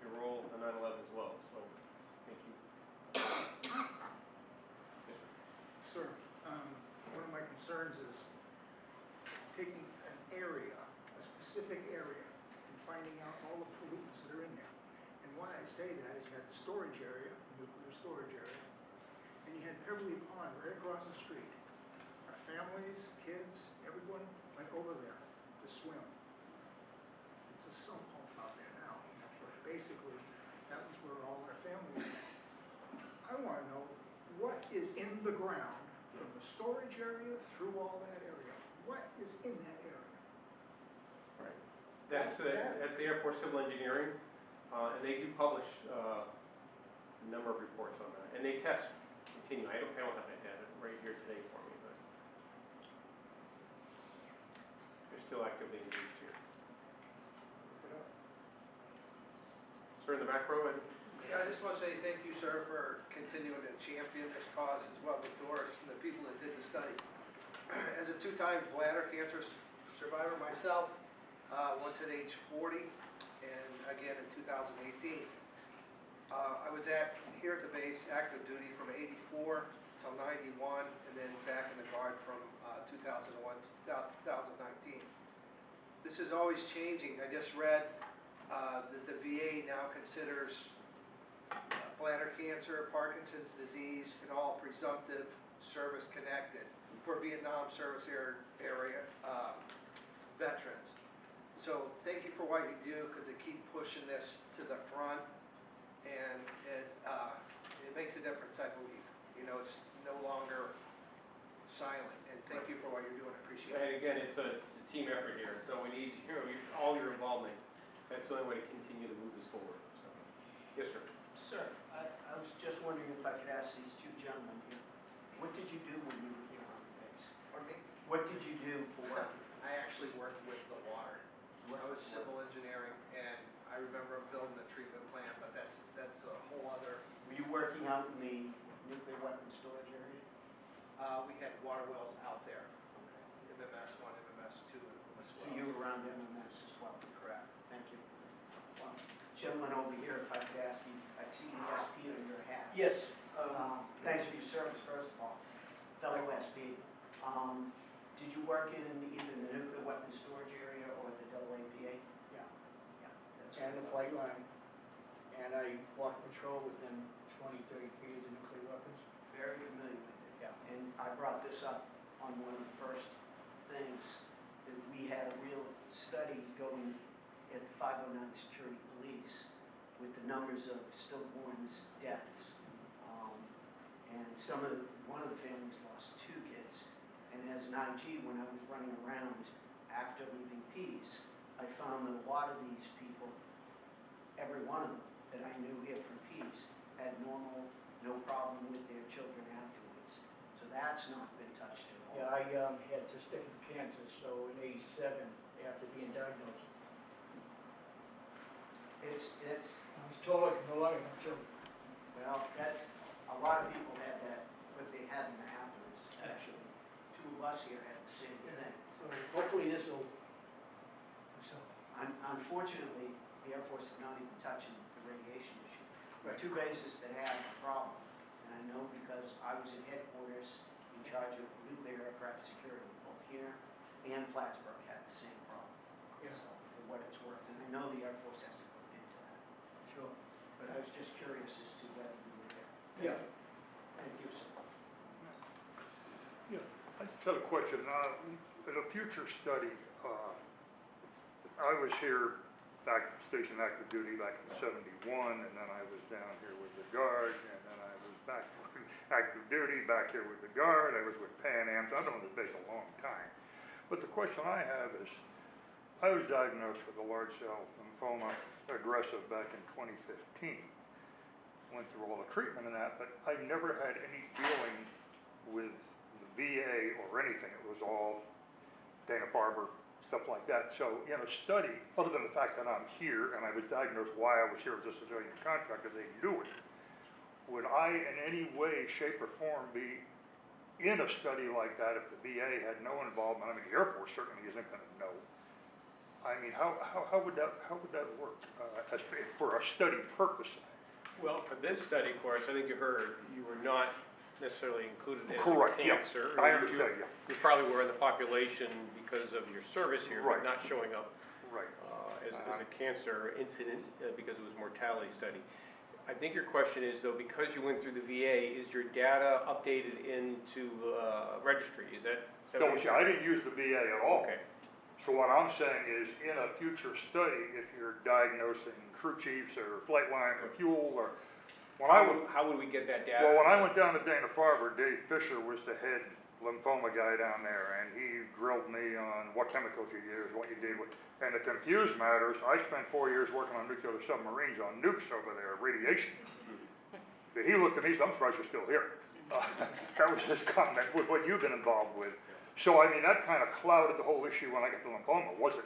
B: your role in 9/11 as well, so thank you. Yes, sir.
E: Sir, one of my concerns is taking an area, a specific area, and finding out all the pollutants that are in there. And why I say that is you had the storage area, nuclear storage area, and you had Beverly Pond right across the street. Our families, kids, everyone went over there to swim. It's a sump pump out there now, but basically, that was where all our families went. I want to know what is in the ground from the storage area through all that area. What is in that area?
B: Right. That's the Air Force Civil Engineering, and they do publish a number of reports on that. And they test continue. I don't have that data right here today for me, but they're still actively engaged here. Sir, in the back row,
M: Yeah, I just want to say thank you, sir, for continuing to champion this cause as well with Doris and the people that did the study. As a two-time bladder cancer survivor myself, once at age 40 and again in 2018, I was here at the base active duty from 84 till 91 and then back in the Guard from 2001 to 2019. This is always changing. I just read that the VA now considers bladder cancer, Parkinson's disease, and all presumptive service connected for Vietnam service area veterans. So thank you for what you do because it keeps pushing this to the front, and it makes a difference, I believe. You know, it's no longer silent, and thank you for what you're doing. I appreciate it.
B: and again, it's a team effort here, so we need all your involvement. That's the only way to continue to move this forward. So, yes, sir.
J: Sir, I was just wondering if I could ask these two gentlemen here, what did you do when you were here on the base?
M: Pardon me?
J: What did you do for work?
M: I actually worked with the water. I was civil engineering, and I remember building the treatment plant, but that's a whole other.
J: Were you working out in the nuclear weapons storage area?
M: We had water wells out there. MMS 1, MMS 2, and MMS
J: So you were around MMS as well?
M: Correct.
J: Thank you. Gentleman over here, if I could ask you, I see the SP on your hat.
M: Yes.
J: Thanks for your service, first of all. Fellow SP, did you work in either the nuclear weapons storage area or the AAPA?
N: Yeah,
J: Yeah. That's
N: and the
J: what-
N: flight line, and I walk patrol within 20, 30 feet of the nuclear weapons.
J: Very familiar with it.
N: Yeah.
J: And I brought this up on one of the first things, that we had a real study going at the 509 Security Police with the numbers of stillborns deaths. And one of the families lost 2 kids. And as an IG, when I was running around after leaving Pease, I found that a lot of these people, every one of them that I knew here from Pease, had no problem with their children afterwards. So that's not been touched at all.
N: Yeah, I had testicular cancer, so in '87, after being diagnosed,
J: It's,
N: I was told I could no longer have children.
J: well, that's, a lot of people had that, but they had them afterwards, actually. 2 of us here had the same thing.
N: So hopefully this will do something.
J: Unfortunately, the Air Force is not even touching the radiation issue. There are 2 bases that have the problem, and I know because I was in headquarters in charge of nuclear aircraft security, both here and Plattsburgh had the same problem.
N: Yeah.
J: So, for what it's worth, and I know the Air Force has to look into that.
N: Sure.
J: But I was just curious as to whether you were there.
N: Yeah.
J: Thank you, sir.
O: Yeah, I just had a question. In a future study, I was here stationed active duty back in '71, and then I was down here with the Guard, and then I was back active duty, back here with the Guard. I was with Pan Am, so I've been on this base a long time. But the question I have is, I was diagnosed with a large cell lymphoma, aggressive, back in 2015. Went through all the treatment and that, but I never had any dealing with the VA or anything. It was all Dana-Farber, stuff like that. So in a study, other than the fact that I'm here and I was diagnosed why I was here as a civilian contractor, they knew it. Would I in any way, shape, or form be in a study like that if the VA had no involvement? I mean, the Air Force certainly isn't going to know. I mean, how would that work, as for a study purpose?
B: Well, for this study course, I think you heard, you were not necessarily included as a
O: Correct, yeah.
B: cancer.
O: I understand, yeah.
B: You probably were in the population because of your service here,
O: Right.
B: but not showing up
O: Right.
B: as a cancer incident because it was a mortality study. I think your question is though, because you went through the VA, is your data updated into registry? Is that
O: No,
B: what
O: see,
B: you're-
O: I didn't use the VA at all.
B: Okay.
O: So what I'm saying is, in a future study, if you're diagnosing crew chiefs or flight line or fuel or, when I would,
B: How would we get that data?
O: well, when I went down to Dana-Farber, Dave Fisher was the head lymphoma guy down there, and he drilled me on what chemicals you use, what you did with, and to confuse matters, I spent 4 years working on nuclear submarines on nukes over there, radiation. He looked at me, he said, I'm surprised you're still here. That was his comment with what you've been involved with. So, I mean, that kind of clouded the whole issue when I got the lymphoma. Was it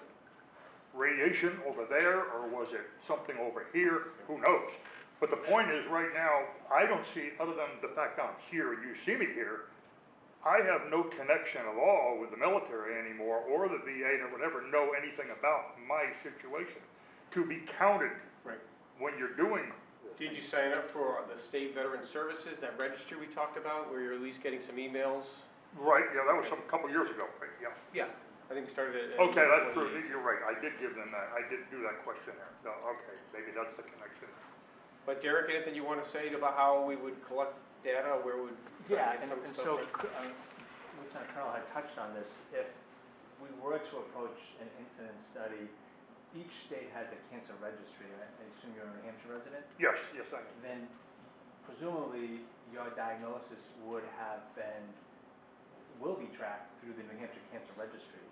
O: radiation over there, or was it something over here? Who knows? But the point is, right now, I don't see, other than the fact I'm here, you see me here, I have no connection at all with the military anymore, or the VA, or whatever, know anything about my situation to be counted
B: Right.
O: when you're doing.
B: Did you sign up for the State Veteran Services, that registry we talked about, where you're at least getting some emails?
O: Right, yeah, that was a couple years ago, right, yeah.
B: Yeah, I think it started at.
O: Okay, that's true, you're right, I did give them that, I did do that questionnaire, so, okay, maybe that's the connection.
B: But Derek, anything you want to say about how we would collect data, where would?
H: Yeah,
B: get
H: and
B: some
H: and
B: stuff
H: so,
B: from?
H: Lieutenant Colonel had touched on this, if we were to approach an incident study, each state has a cancer registry, I assume you're a New Hampshire resident?
O: Yes, yes, I am.
H: Then presumably your diagnosis will be tracked through the New Hampshire Cancer Registry.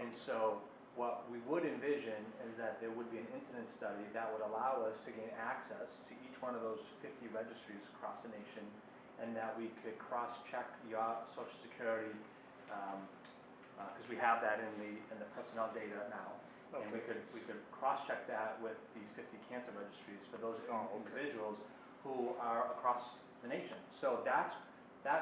H: And so what we would envision is that there would be an incident study that would allow us to gain access to each one of those 50 registries across the nation, and that we could cross-check your social security, because we have that in the personnel data now. And we could cross-check that with these 50 cancer registries for those individuals who are across the nation. So that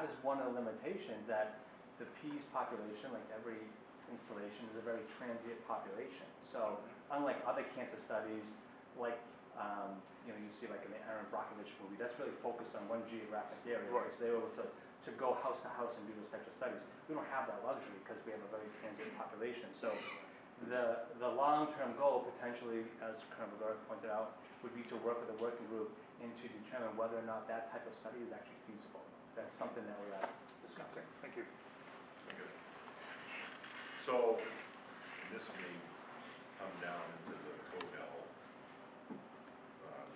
H: is one of the limitations, that the Pease population, like every installation, is a very transient population. So unlike other cancer studies, like you see like in the Aaron Brockovich movie, that's really focused on one geographic area.
O: Right.
H: So they were able to go house to house and do those types of studies. We don't have that luxury because we have a very transient population. So the long-term goal, potentially, as Colonel Rivera pointed out, would be to work with a working group and to determine whether or not that type of study is actually feasible. That's something that we're discussing.
O: Thank you.
P: So, this may come down into the Codell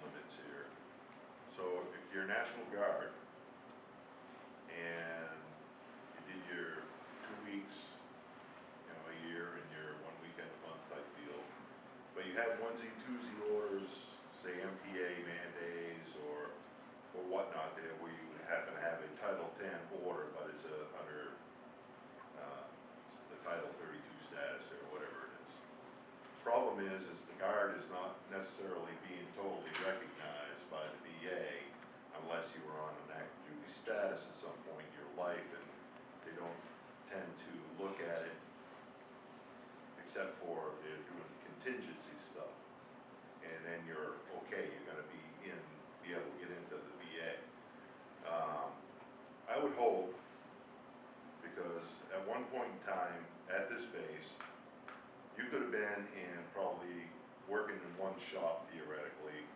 P: limits here. So, if you're National Guard and you did your 2 weeks, a year, and your 1 weekend a month type deal, but you had onesie twosie orders, say MPA mandates or whatnot there, where you happen to have a Title 10 order, but it's under the Title 32 status or whatever it is. Problem is the Guard is not necessarily being totally recognized by the VA unless you were on an active duty status at some point in your life, and they don't tend to look at it except for they're doing contingency stuff. And then you're okay, you're gonna be able to get into the VA. I would hope, because at one point in time, at this base, you could have been in probably working in one shop theoretically,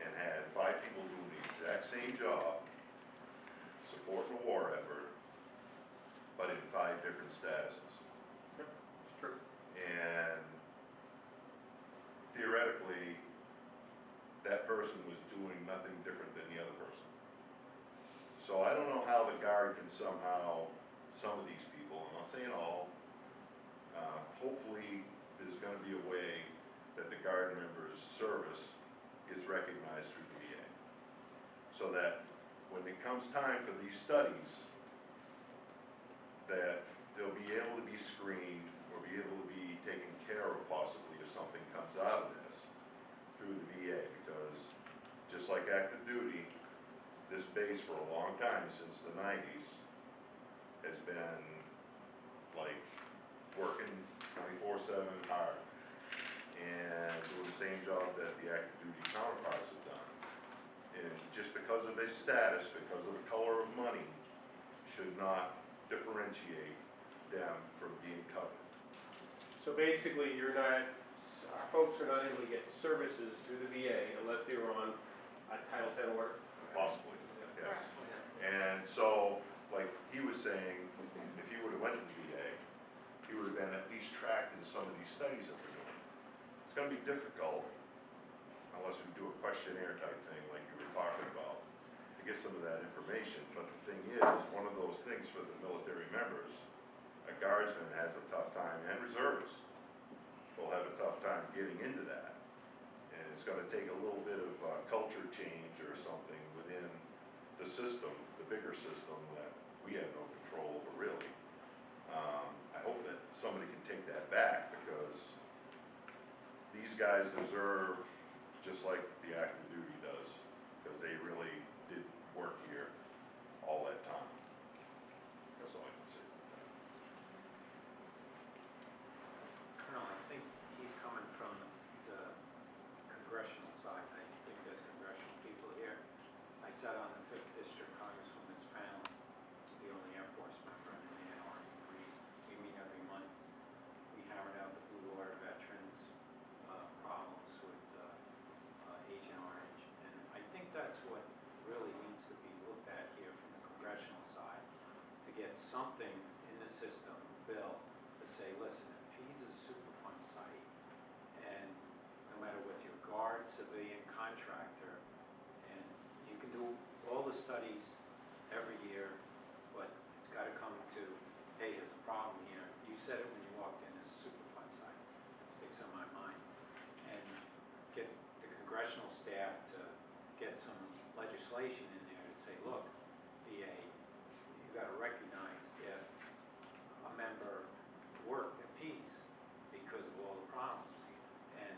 P: and had 5 people doing the exact same job, supporting the war effort, but in 5 different statuses.
B: Yep, it's true.
P: And theoretically, that person was doing nothing different than the other person. So I don't know how the Guard can somehow, some of these people, I'm not saying all, hopefully there's gonna be a way that the Guard member's service gets recognized through the VA. So that when it comes time for these studies, that they'll be able to be screened or be able to be taken care of possibly if something comes out of this through the VA, because just like active duty, this base for a long time, since the 90s, has been like working 24/7 hard. and doing the same job that the active duty counterparts have done. And just because of their status, because of the color of money, should not differentiate them from being covered.
B: So basically, our folks are not able to get services through the VA unless they were on a Title X order?
P: Possibly, yes. And so, like he was saying, if he would've went to the VA, he would've been at least tracked in some of these studies that we're doing. It's gonna be difficult, unless we do a questionnaire type thing like you were talking about, to get some of that information. But the thing is one of those things for the military members, a guardsman has a tough time, and reservists will have a tough time getting into that. And it's gonna take a little bit of culture change or something within the system, the bigger system that we have no control over really. I hope that somebody can take that back, because these guys deserve just like the active duty does, because they really did work here all that time. That's all I can say.
L: Colonel, I think he's coming from the congressional side. I think there's congressional people here. I sat on the 5th District Congresswoman's panel, the only Air Force member in the NR. We meet every month. We hammered out the Blue Water veterans' problems with Agent Orange. And I think that's what really needs to be looked at here from the congressional side, to get something in the system, bill, to say, listen, if Pease is a Superfund site, and no matter what your guard, civilian, contractor, and you can do all the studies every year, but it's got to come to, hey, there's a problem here. You said it when you walked in, it's a Superfund site. It sticks on my mind. And get the congressional staff to get some legislation in there to say, look, VA, you got to recognize if a member worked at Pease because of all the problems. And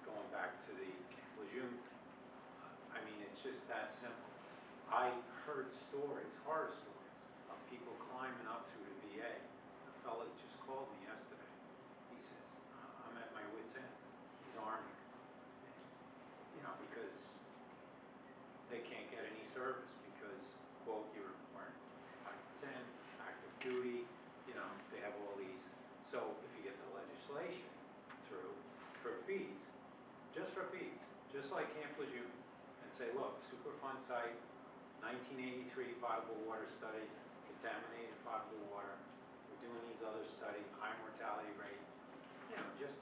L: going back to the Lejeune, I mean, it's just that simple. I heard stories, horror stories, of people climbing up through the VA. A fella just called me yesterday. He says, I'm at my wit's end. He's Army. You know, because they can't get any service because, quote, you weren't active 10, active duty, you know, they have all these. So if you get the legislation through for Pease, just like Camp Lejeune, and say, look, Superfund site, 1983 potable water study, contaminated potable water, we're doing these other studies, high mortality rate, you know, just,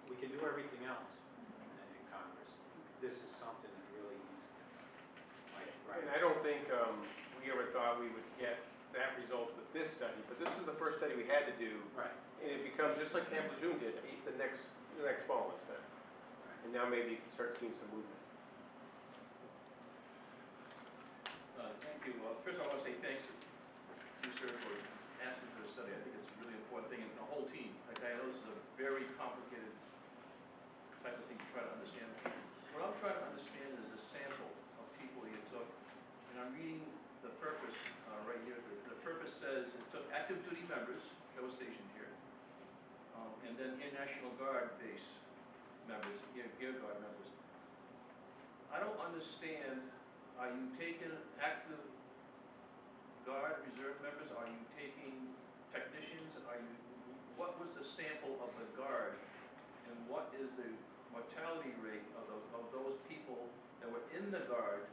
L: we can do everything else in Congress. This is something that really needs to get like, right.
B: And I don't think we ever thought we would get that result with this study, but this is the first study we had to do.
L: Right.
B: And it becomes just like Camp Lejeune did, the next smallest then.
L: Right.
B: And now maybe you can start seeing some movement.
F: Thank you. First I want to say thanks to you, sir, for asking for the study. I think it's a really important thing, and the whole team. Like, I know this is a very complicated type of thing to try to understand. What I'm trying to understand is the sample of people you took, and I'm reading the purpose right here. The purpose says it took active duty members that were stationed here, and then Air National Guard base members, Air Guard members. I don't understand. Are you taking active Guard reserve members? Are you taking technicians? What was the sample of the Guard, and what is the mortality rate of those people that were in the Guard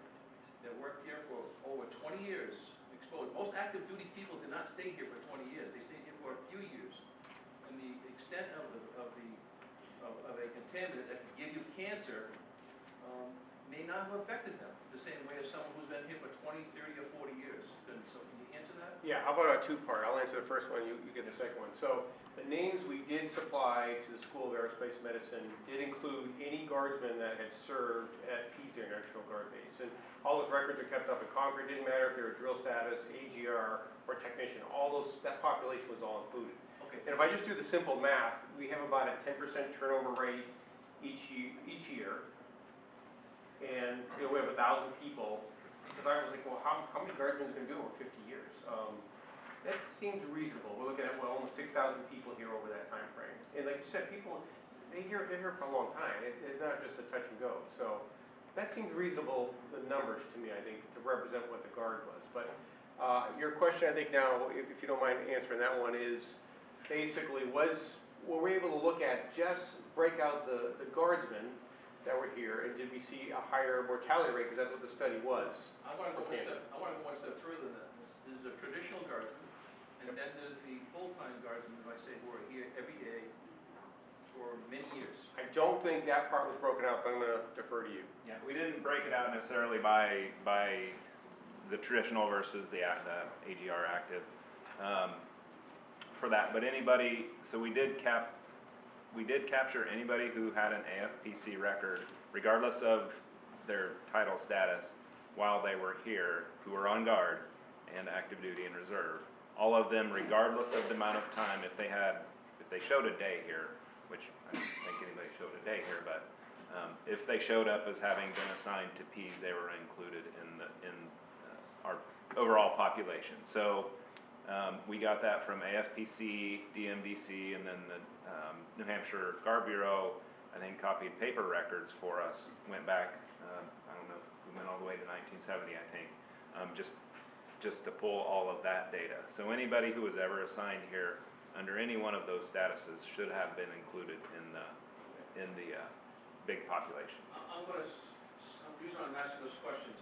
F: that worked here for over 20 years exposed? Most active duty people did not stay here for 20 years. They stayed here for a few years. And the extent of a contaminant that could give you cancer may not have affected them the same way as someone who's been here for 20, 30, or 40 years. So can you answer that?
B: Yeah, how about a two-part? I'll answer the first one, you get the second one. So the names we did supply to the School of Aerospace Medicine did include any guardsmen that had served at Pease Air National Guard Base. And all those records are kept up in Concord. It didn't matter if they were drill status, AGR, or technician. That population was all included.
F: Okay.
B: And if I just do the simple math, we have about a 10% turnover rate each year. And we have 1,000 people. Because I was like, well, how many guardsmen is going to do over 50 years? That seems reasonable. We're looking at, well, almost 6,000 people here over that time frame. And like you said, people, they're here for a long time. It's not just a touch and go. So that seems reasonable, the numbers to me, I think, to represent what the guard was. But your question, I think now, if you don't mind answering that one, is basically were we able to look at just break out the guardsmen that were here, and did we see a higher mortality rate? Because that's what the study was.
F: I want to go one step further than that. This is a traditional guardsman, and then there's the full-time guardsmen, if I say, who are here every day for many years.
B: I don't think that part was broken out, but I'm going to defer to you.
A: Yeah, we didn't break it out necessarily by the traditional versus the AGR active for that, but anybody, so we did capture anybody who had an AFPC record, regardless of their title status, while they were here, who were on guard and active duty and reserve. All of them, regardless of the amount of time, if they showed a day here, which I don't think anybody showed a day here, but if they showed up as having been assigned to Pease, they were included in our overall population. So we got that from AFPC, DMDC, and then the New Hampshire Guard Bureau, I think, copied paper records for us, went back, I don't know if we went all the way to 1970, I think, just to pull all of that data. So anybody who was ever assigned here under any one of those statuses should have been included in the big population.
F: The reason I'm asking those questions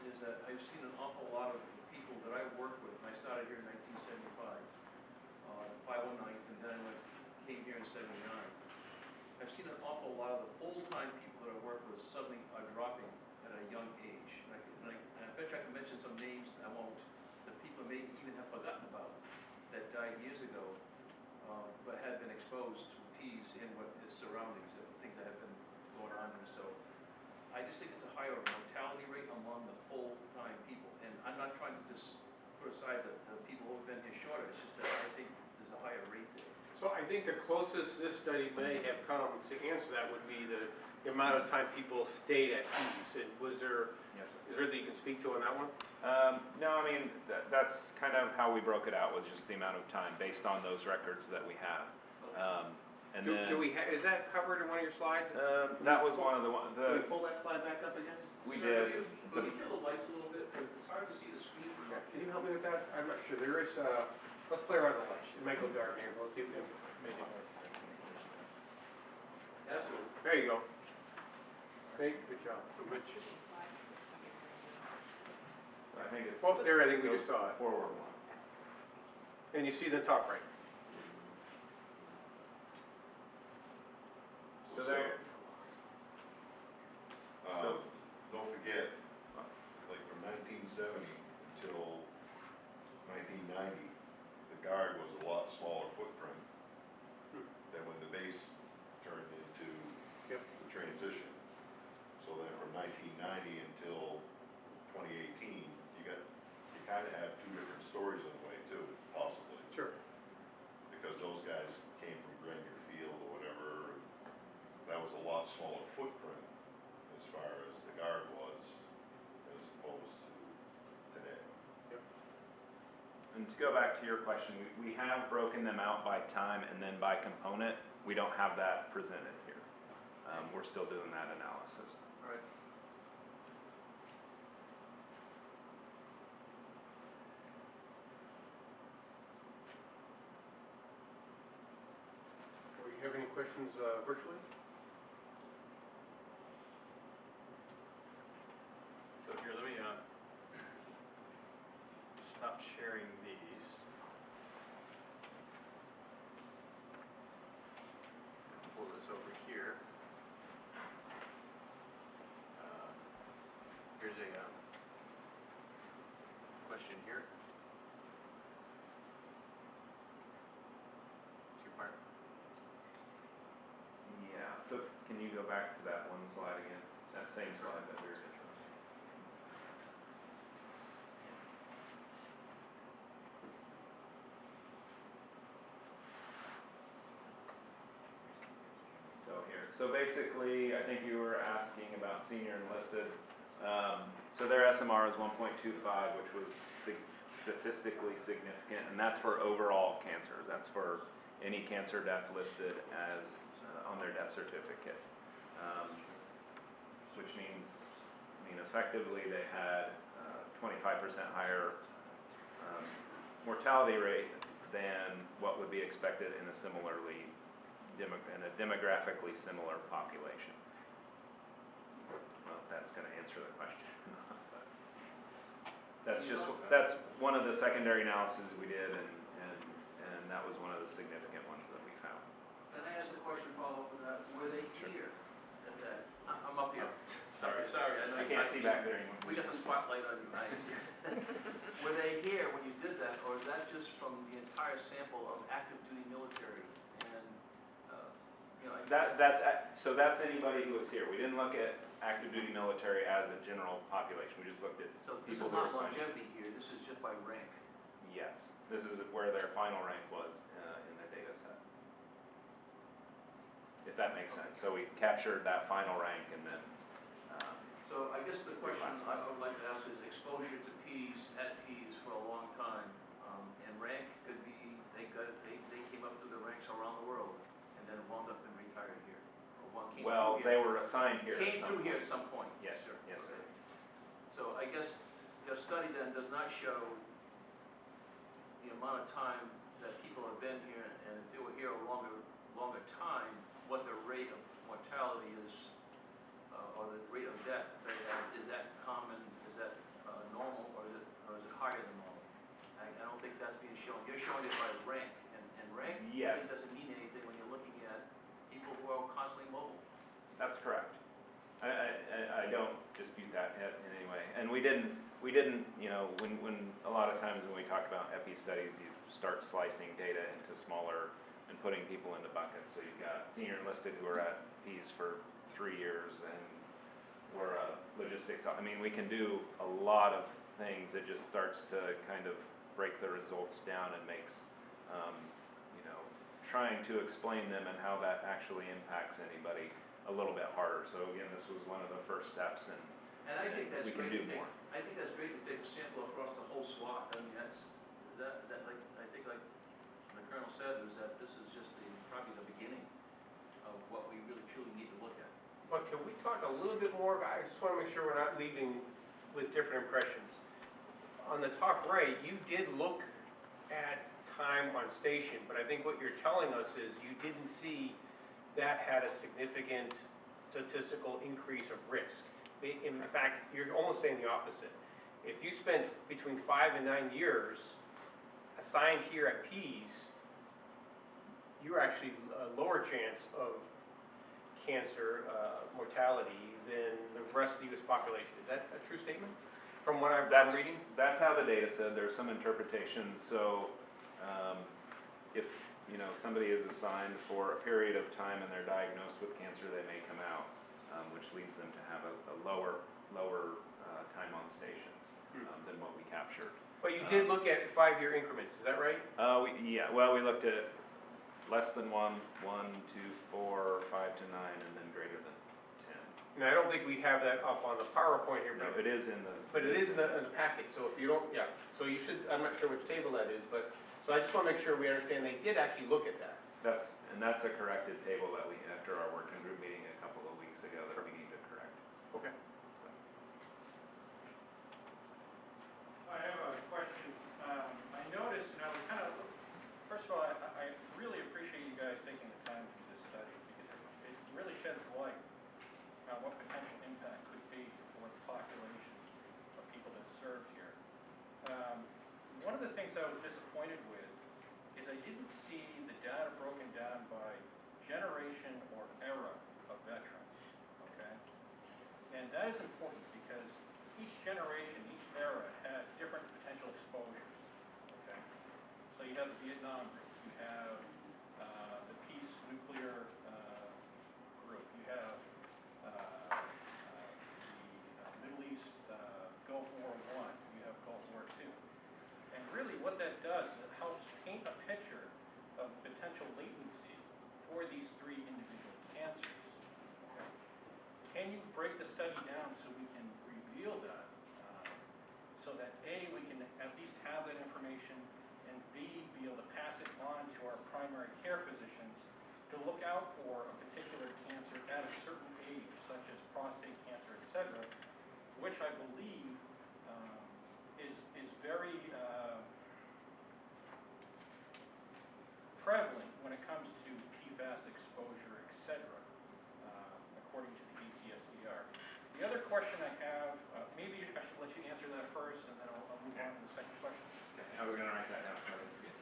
F: is that I've seen an awful lot of people that I worked with, and I started here in 1975, 509th, and then I came here in 79. I've seen an awful lot of the full-time people that I work with suddenly are dropping at a young age. And I bet you I can mention some names, I won't, that people may even have forgotten about, that died years ago, but had been exposed to Pease and what its surroundings, things that have been going on here. So I just think it's a higher mortality rate among the full-time people. And I'm not trying to just put aside the people who have been here shorter, it's just that I think there's a higher rate there.
B: So I think the closest this study may have come to answer that would be the amount of time people stayed at Pease. Was there,
A: Yes,
B: is there anything you can speak to on that one?
A: No, I mean, that's kind of how we broke it out, was just the amount of time based on those records that we have. And
B: Do
A: then,
B: we is that covered in one of your slides?
A: that was one of the
B: Can we pull that slide back up again?
A: we
F: Sir,
A: did.
F: Can you kill the lights a little bit? It's hard to see the screen.
B: Yeah, can you help me with that? I'm not sure. There is, let's play around the lights. It might go dark here, but let's see if we can make it work.
F: Absolutely.
B: There you go. Okay, good job.
A: So I think it's.
B: Well, there, I think we just saw it.
A: Forward one.
B: And you see the top right.
A: So there.
P: Don't forget, like from 1970 until 1990, the Guard was a lot smaller footprint than when the base turned into the transition. So then from 1990 until 2018, you kind of have two different stories in a way too, possibly.
B: Sure.
P: Because those guys came from Grenier Field or whatever. That was a lot smaller footprint as far as the Guard was, as opposed to today.
A: And to go back to your question, we have broken them out by time and then by component. We don't have that presented here. We're still doing that analysis.
B: All right. Do you have any questions virtually?
C: So here, let me stop sharing these. Pull this over here. Here's a question here. Two-part.
A: Yeah, so can you go back to that one slide again? That same slide that we were just on. So here, so basically, I think you were asking about senior enlisted. So their SMR is 1.25, which was statistically significant, and that's for overall cancers. That's for any cancer death listed as on their death certificate. Which means, effectively they had 25% higher mortality rate than what would be expected in a similarly, in a demographically similar population. Well, if that's gonna answer the question or not, but that's one of the secondary analyses we did, and that was one of the significant ones that we found.
F: Can I ask the question follow up with that? Were they here at that? I'm up here. Sorry, I know
A: I
F: you
A: can't see back there anymore.
F: We got the spotlight on you, right? Were they here when you did that, or is that just from the entire sample of active duty military? And,
A: So that's anybody who was here. We didn't look at active duty military as a general population. We just looked at
F: so this is
A: people who were
F: not
A: assigned.
F: longevity here, this is just by rank.
A: Yes, this is where their final rank was in the data set. If that makes sense. So we captured that final rank and then.
F: So I guess the question I would like to ask is exposure to Pease, at Pease for a long time, and rank could be, they came up through the ranks around the world and then wound up and retired here. Or one came
A: Well,
F: through
A: they
F: here.
A: were assigned here.
F: Came through here at some point.
A: Yes,
F: Sure.
A: yes, sir.
F: Okay. So I guess your study then does not show the amount of time that people have been here, and if they were here a longer time, what the rate of mortality is, or the rate of death they have. Is that common, is that normal, or is it higher than normal? I don't think that's being shown. You're showing it by rank, and rank
A: Yes.
F: really doesn't mean anything when you're looking at people who are constantly mobile.
A: That's correct. I don't dispute that in any way. And we didn't, when a lot of times when we talk about epi studies, you start slicing data into smaller and putting people into buckets. So you've got senior enlisted who are at Pease for 3 years and we're logistics. We can do a lot of things. It just starts to kind of break the results down and makes, trying to explain them and how that actually impacts anybody a little bit harder. So again, this was one of the first steps, and
F: I think that's
A: we can
F: great
A: do more.
F: I think that's great to take a sample across the whole swath. I mean, I think like the Colonel said, was that this is just probably the beginning of what we really truly need to look at.
B: But can we talk a little bit more about, I just want to make sure we're not leaving with different impressions. On the top right, you did look at time on station, but I think what you're telling us is you didn't see that had a significant statistical increase of risk. In fact, you're almost saying the opposite. If you spent between 5 and 9 years assigned here at Pease, you're actually a lower chance of cancer mortality than the rest of the U.S. population. Is that a true statement from what I'm reading?
A: That's how the data said. There's some interpretations. So if somebody is assigned for a period of time and they're diagnosed with cancer, they may come out, which leads them to have a lower time on station than what we captured.
B: But you did look at 5-year increments, is that right?
A: We looked at less than 1, 2, 4, 5 to 9, and then greater than 10.
B: And I don't think we have that up on the PowerPoint here.
A: No, it is in the.
B: But it is in the packet, so if you don't, so you should, I'm not sure which table that is, but, so I just want to make sure we understand they did actually look at that.
A: That's a corrected table that we, after our working group meeting a couple of weeks ago, that we need to correct.
B: Okay.
Q: I have a question. I noticed, first of all, I really appreciate you guys taking the time to do this study, because it really sheds light on what potential impact could be for the population of people that served here. One of the things I was disappointed with is I didn't see the data broken down by generation or era of veterans, okay? And that is important because each generation, each era has different potential exposures, okay? So you have the Vietnam group, you have the Peace nuclear group, you have the Middle East Gulf War I, you have Gulf War II. And really what that does is it helps paint a picture of potential latency for these 3 individual cancers. Okay? Can you break the study down so we can reveal that, so that A, we can at least have it population, and B, be able to pass it on to our primary care physicians to look out for a particular cancer at a certain age, such as prostate cancer, et cetera, which I believe is very prevalent when it comes to PFAS exposure, et cetera, according to the ATSDR. The other question I have, maybe I should let you answer that first, and then I'll move on to the second question.
A: Okay, I was gonna write that down so I didn't forget.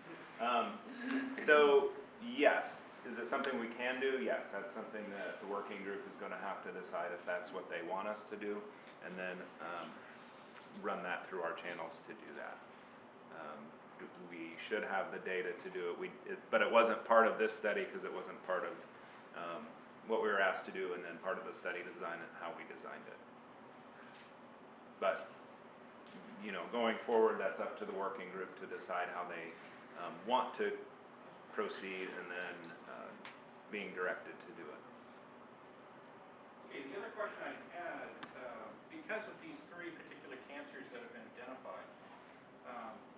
A: So, yes, is it something we can do? Yes, that's something that the working group is gonna have to decide if that's what they want us to do, and then run that through our channels to do that. We should have the data to do it, but it wasn't part of this study because it wasn't part of what we were asked to do, and then part of the study design and how we designed it. But, you know, going forward, that's up to the working group to decide how they want to proceed, and then being directed to do it.
Q: Okay, the other question I had, because of these three particular cancers that have been identified,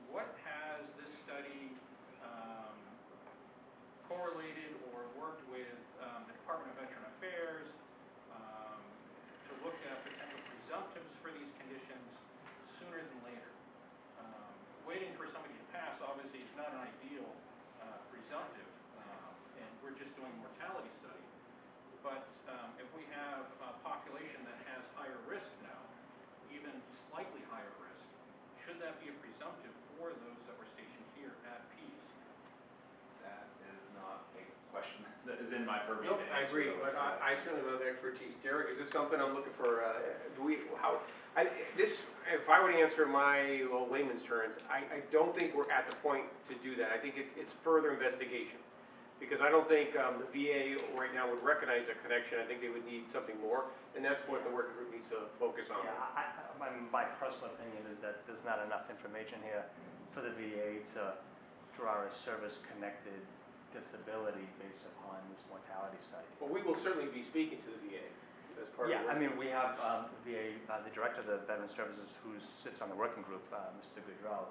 Q: what has this study correlated or worked with the Department of Veteran Affairs to look at potential presumptives for these conditions sooner than later? Waiting for somebody to pass, obviously, is not an ideal presumptive, and we're just doing a mortality study. But if we have a population that has higher risk now, even slightly higher risk, should that be a presumptive for those that were stationed here at Pease?
A: That is not a question that is in my purview.
B: Nope, I agree, but I certainly don't have the expertise. Derek, is this something I'm looking for, if I were to answer my layman's terms, I don't think we're at the point to do that. I think it's further investigation. Because I don't think the VA right now would recognize a connection. I think they would need something more, and that's what the working group needs to focus on.
H: Yeah, my personal opinion is that there's not enough information here for the VA to draw a service-connected disability based upon this mortality study.
B: Well, we will certainly be speaking to the VA as part of the
H: Yeah, I mean, we have the VA, the director of the Veteran Services, who sits on the working group, Mr. Goodrow.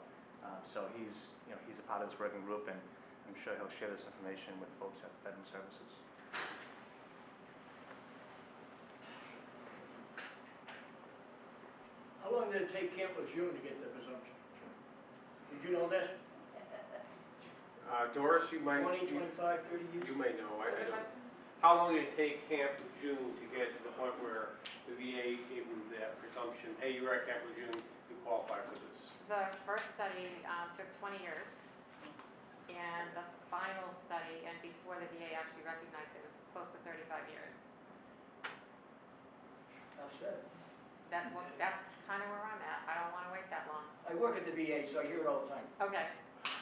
H: So he's a part of this working group, and I'm sure he'll share this information with folks at Veteran Services.
J: How long did it take Camp Lejeune to get the presumption? Did you know that?
B: Doris, you might...
J: 20, 25, 30 years?
B: You may know.
D: What's the question?
B: How long did it take Camp Lejeune to get to the point where the VA gave them that presumption, hey, you were at Camp Lejeune, you qualify for this?
R: The first study took 20 years, and the final study, and before the VA actually recognized it, was close to 35 years.
J: Enough said.
R: That's kind of where I'm at. I don't want to wait that long.
J: I work at the VA, so I hear it all the time.
R: Okay.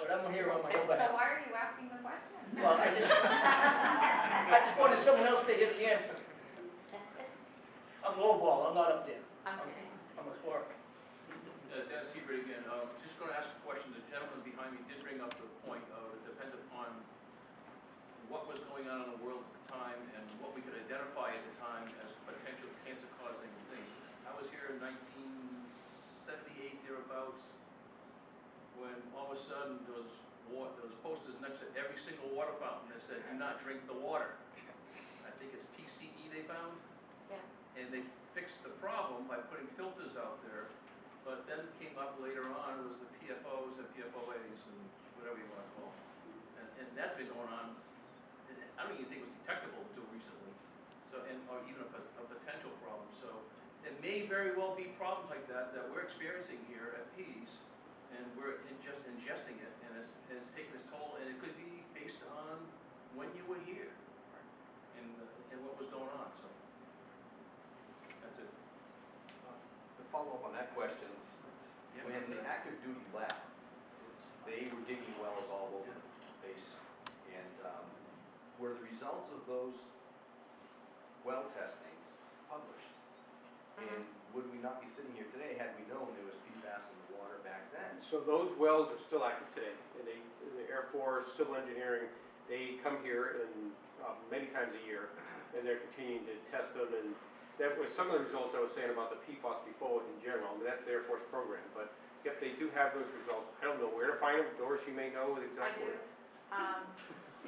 J: But I'm here on my own
R: So
J: behalf.
R: why are you asking the question?
J: Well, I just wanted someone else to hit the answer. I'm lowball, I'm not up there. I'm a clerk.
F: Dennis Hebert again. Just going to ask a question. The gentleman behind me did bring up the point of it depends upon what was going on in the world at the time and what we could identify at the time as potential cancer-causing things. I was here in 1978, thereabouts, when all of a sudden there was posters next to every single water fountain that said, "Do not drink the water." I think it's TCE they found.
R: Yes.
F: And they fixed the problem by putting filters out there. But then came up later on was the PFOs and PFOAs and whatever you want to call them. And that's been going on, I don't even think it was detectable until recently. So, or even a potential problem. So it may very well be problems like that we're experiencing here at Pease, and we're just ingesting it, and it's taking its toll, and it could be based on when you were here and what was going on. So that's it.
S: To follow up on that question, when the active duty left, they were digging wells all over the base. And were the results of those well testings published? And would we not be sitting here today had we known there was PFAS in the water back then?
B: So those wells are still active today. And the Air Force, Civil Engineering, they come here and many times a year, and they're continuing to test them. And that was some of the results I was saying about the PFAS before in general. I mean, that's the Air Force program. But Yep, they do have those results. I don't know where to find them. Doris, you may know exactly.
R: I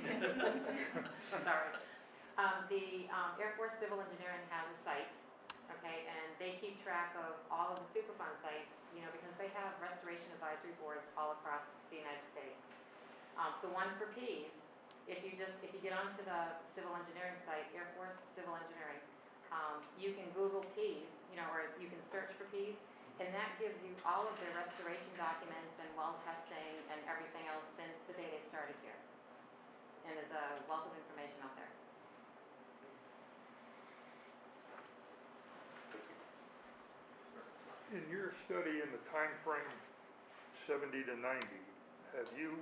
R: do. Sorry. The Air Force Civil Engineering has a site, okay, and they keep track of all of the Superfund sites, you know, because they have restoration advisory boards all across the United States. The one for Pease, if you get onto the civil engineering site, Air Force Civil Engineering, you can Google Pease, you know, or you can search for Pease, and that gives you all of their restoration documents and well testing and everything else since the day they started here. And there's a wealth of information out there.
O: In your study in the time frame 70 to 90, have you,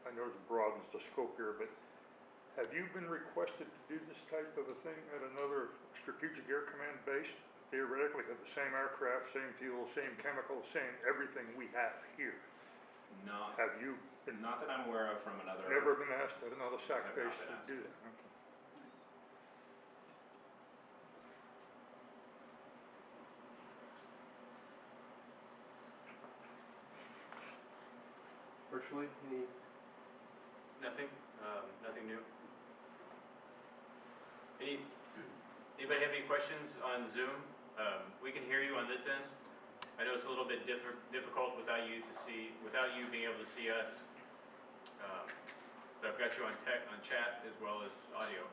O: I know it broadens the scope here, but have you been requested to do this type of a thing at another Strategic Air Command base? Theoretically have the same aircraft, same fuel, same chemicals, same everything we have here.
A: No,
O: Have you been,
A: not that I'm aware of from another.
O: never been asked at another SAC
A: I've not
O: base
A: been
O: to
A: asked.
O: do that? Okay.
B: Virtually,
C: Nothing, nothing new. Anybody have any questions on Zoom? We can hear you on this end. I know it's a little bit difficult without you being able to see us. But I've got you on chat as well as audio.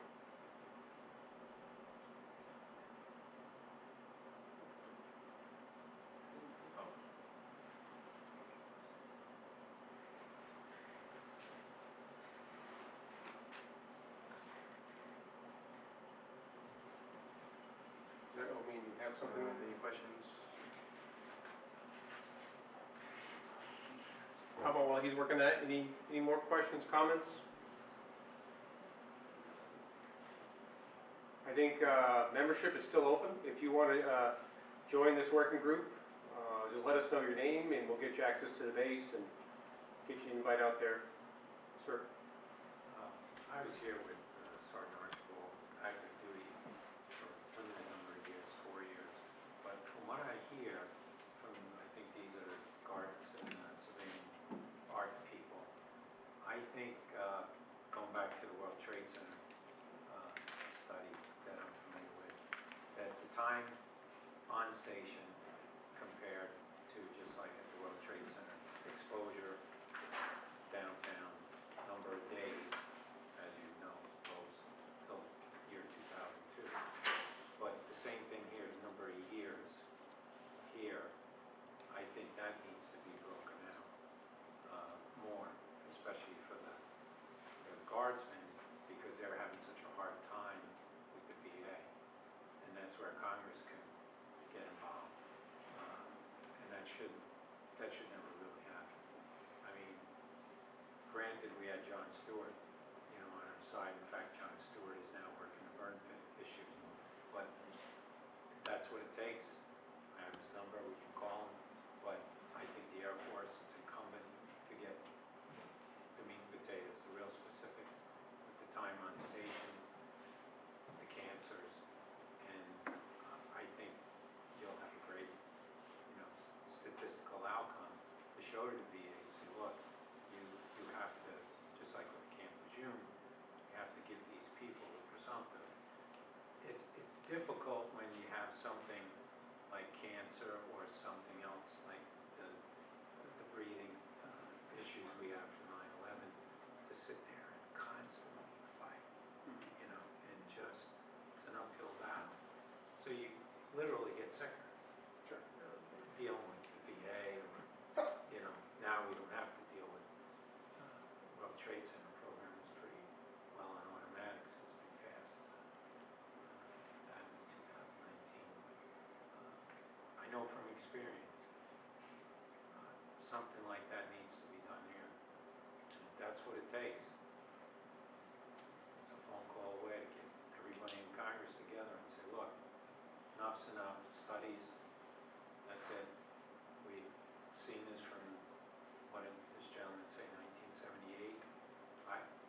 B: have something?
C: Any questions?
B: How about while he's working that, any more questions, comments? I think membership is still open. If you want to join this working group, just let us know your name and we'll get you access to the base and get you an invite out there. Sir?
L: I was here with Sergeant Archibald, active duty for a limited number of years, 4 years. But from what I hear from, I think these are the guards and civilian art people, I think going back to the World Trade Center study that I'm familiar with, that the time on station compared to just like at the World Trade Center, exposure downtown, number of days, as you know, goes till year 2002. But the same thing here, the number of years here, I think that needs to be broken out more, especially for the guardsmen, because they're having such a hard time with the VA. And that's where Congress can get involved. And that should never really happen. I mean, granted, we had John Stewart, on our side. In fact, John Stewart is now working the burn pit issue. But if that's what it takes, I have his number, we can call him. But I think the Air Force, it's incumbent to get the meat and potatoes, the real specifics, with the time on station, the cancers, and I think you'll have a great, statistical outcome to show to the VA, say, look, you have to, just like with Camp Lejeune, you have to give these people the presumptive. It's difficult when you have something like cancer or something else like the breathing issues we have from 9/11 to sit there and constantly fight, and just, it's an uphill battle. So you literally get sicker.
B: Sure.
L: Dealing with the VA or, now we don't have to deal with, World Trade Center program is pretty well on automatic since they passed that in 2019. I know from experience, something like that needs to be done here. And if that's what it takes, it's a phone call away to get everybody in Congress together and say, look, enough's enough, studies, that's it. We've seen this from, what did this gentleman say, 1978?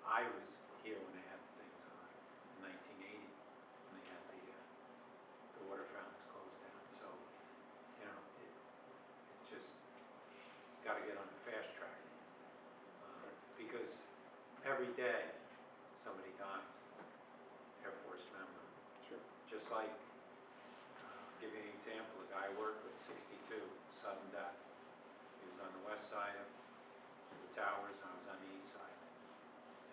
L: I was here when they had the things on, in 1980, when they had the water fountains closed down. So, it just, every day somebody dies, Air Force member.
B: Sure.
L: Just like, give you an example, a guy I worked with, 62, sudden death. He was on the west side of the towers, and I was on the east side.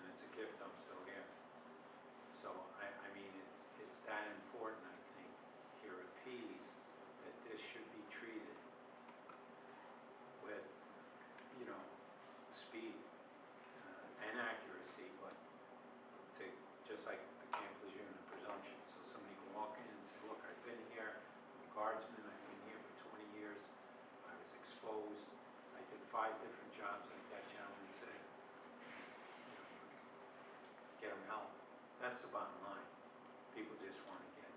L: And it's a gift I'm still here. So, I mean, it's that important, I think, here at Pease, that this should be treated with, you know, speed and accuracy, but to, just like the Camp Lejeune, a presumption. So somebody can walk in and say, look, I've been here, I'm a guardsman, I've been here for 20 years, I was exposed, I did 5 different jobs, like that gentleman said. You know, let's get them help. That's the bottom line. People just want to get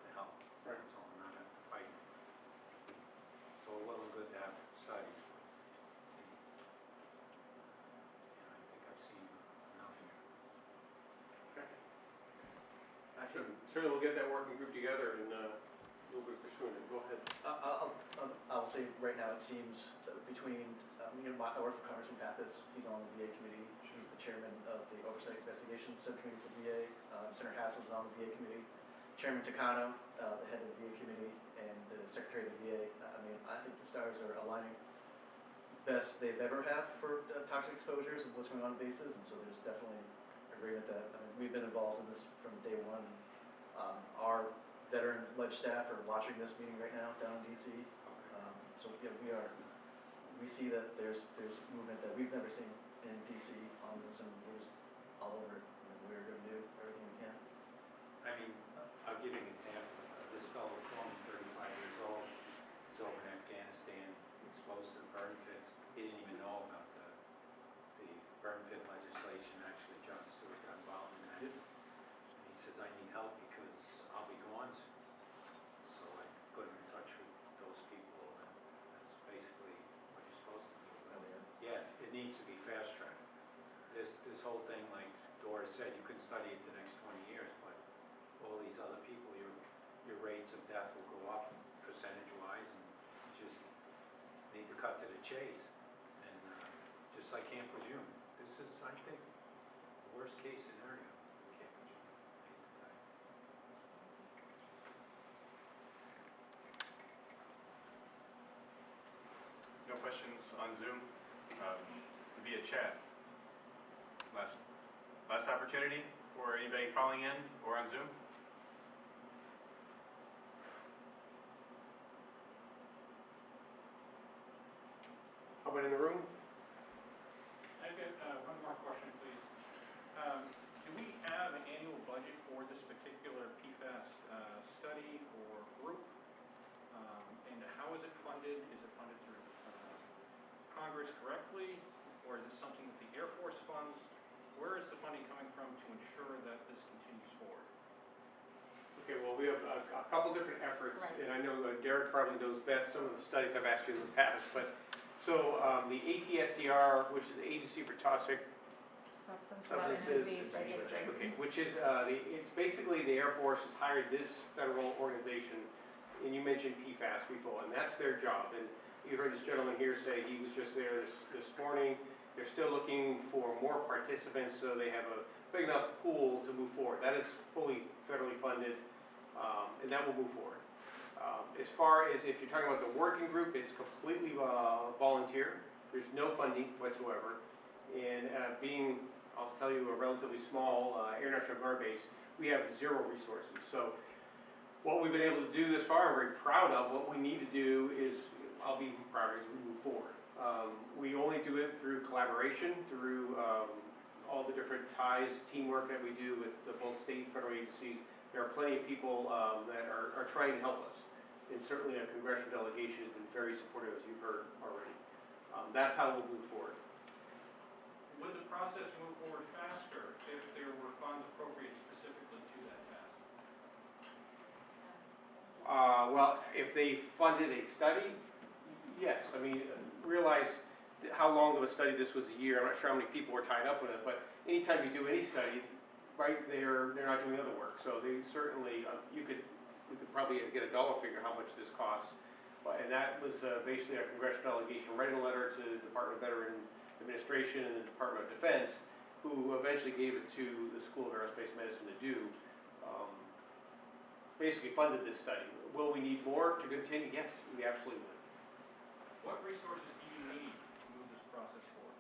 L: the help.
B: Right.
L: That's all, not have to fight. It's all well and good to have studies. I think I've seen enough here.
B: Okay. Certainly we'll get that working group together and we'll be pursuing it. Go ahead.
T: I'll say right now, it seems that between, I work for Congressman Pappas, he's on the VA committee, he's the chairman of the Oversight Investigation Subcommittee for VA, Senator Hassel's on the VA committee, Chairman Takano, the head of the VA committee, and the Secretary of the VA. I mean, I think the stars are aligning best they've ever have for toxic exposures and what's going on in bases, and so there's definitely agreement that, I mean, we've been involved in this from day one. Our veteran-led staff are watching this meeting right now down in DC. So yeah, we see that there's movement that we've never seen in DC on this, and we're just all over it. And we're going to do everything we can.
L: I mean, I'll give you an example. This fellow, 35 years old, is over in Afghanistan, exposed to the burn pits. He didn't even know about the burn pit legislation. Actually, John Stewart got involved in that. And he says, I need help because I'll be gone soon. So I put him in touch with those people, and that's basically what you're supposed to do. But yes, it needs to be fast-tracked. This whole thing, like Doris said, you could study it the next 20 years, but all these other people, your rates of death will go up percentage-wise, and you just need to cut to the chase. And just like Camp Lejeune, this is, I think, the worst-case scenario for Camp Lejeune.
C: No questions on Zoom? Via chat? Last opportunity for anybody calling in or on Zoom?
B: How about in the room?
Q: I've got one more question, please. Do we have an annual budget for this particular PFAS study or group? And how is it funded? Is it funded through Congress directly, or is it something that the Air Force funds? Where is the money coming from to ensure that this continues forward?
B: Okay, well, we have a couple different efforts,
D: Right.
B: and I know Derek probably knows best some of the studies I've asked you in the past, but, so, the ATSDR, which is the Agency for Toxic Substances, okay, which is, it's basically the Air Force has hired this federal organization, and you mentioned PFAS before, and that's their job, and you heard this gentleman here say he was just there this morning. They're still looking for more participants, so they have a big enough pool to move forward. That is fully federally funded, and that will move forward. As far as if you're talking about the working group, it's completely volunteer. There's no funding whatsoever. And being, I'll tell you, a relatively small Air National Guard base, we have 0 resources. So what we've been able to do this far, I'm very proud of. What we need to do is, I'll be proud as we move forward. We only do it through collaboration, through all the different ties, teamwork that we do with the both state and federal agencies. There are plenty of people that are trying to help us. And certainly a congressional delegation has been very supportive, as you've heard already. That's how we'll move forward.
Q: Would the process move forward faster if there were funds appropriated specifically to that task?
B: Well, if they funded a study, yes. I mean, realize how long of a study this was, a year. I'm not sure how many people were tied up with it, but anytime you do any study, right, they're not doing other work. So they certainly, we could probably get a dollar figure how much this costs. And that was basically our congressional delegation writing a letter to the Department of Veteran Administration and the Department of Defense who eventually gave it to the School of Aerospace Medicine to do, basically funded this study. Will we need more to continue? Yes, we absolutely will.
Q: What resources do you need to move this process forward?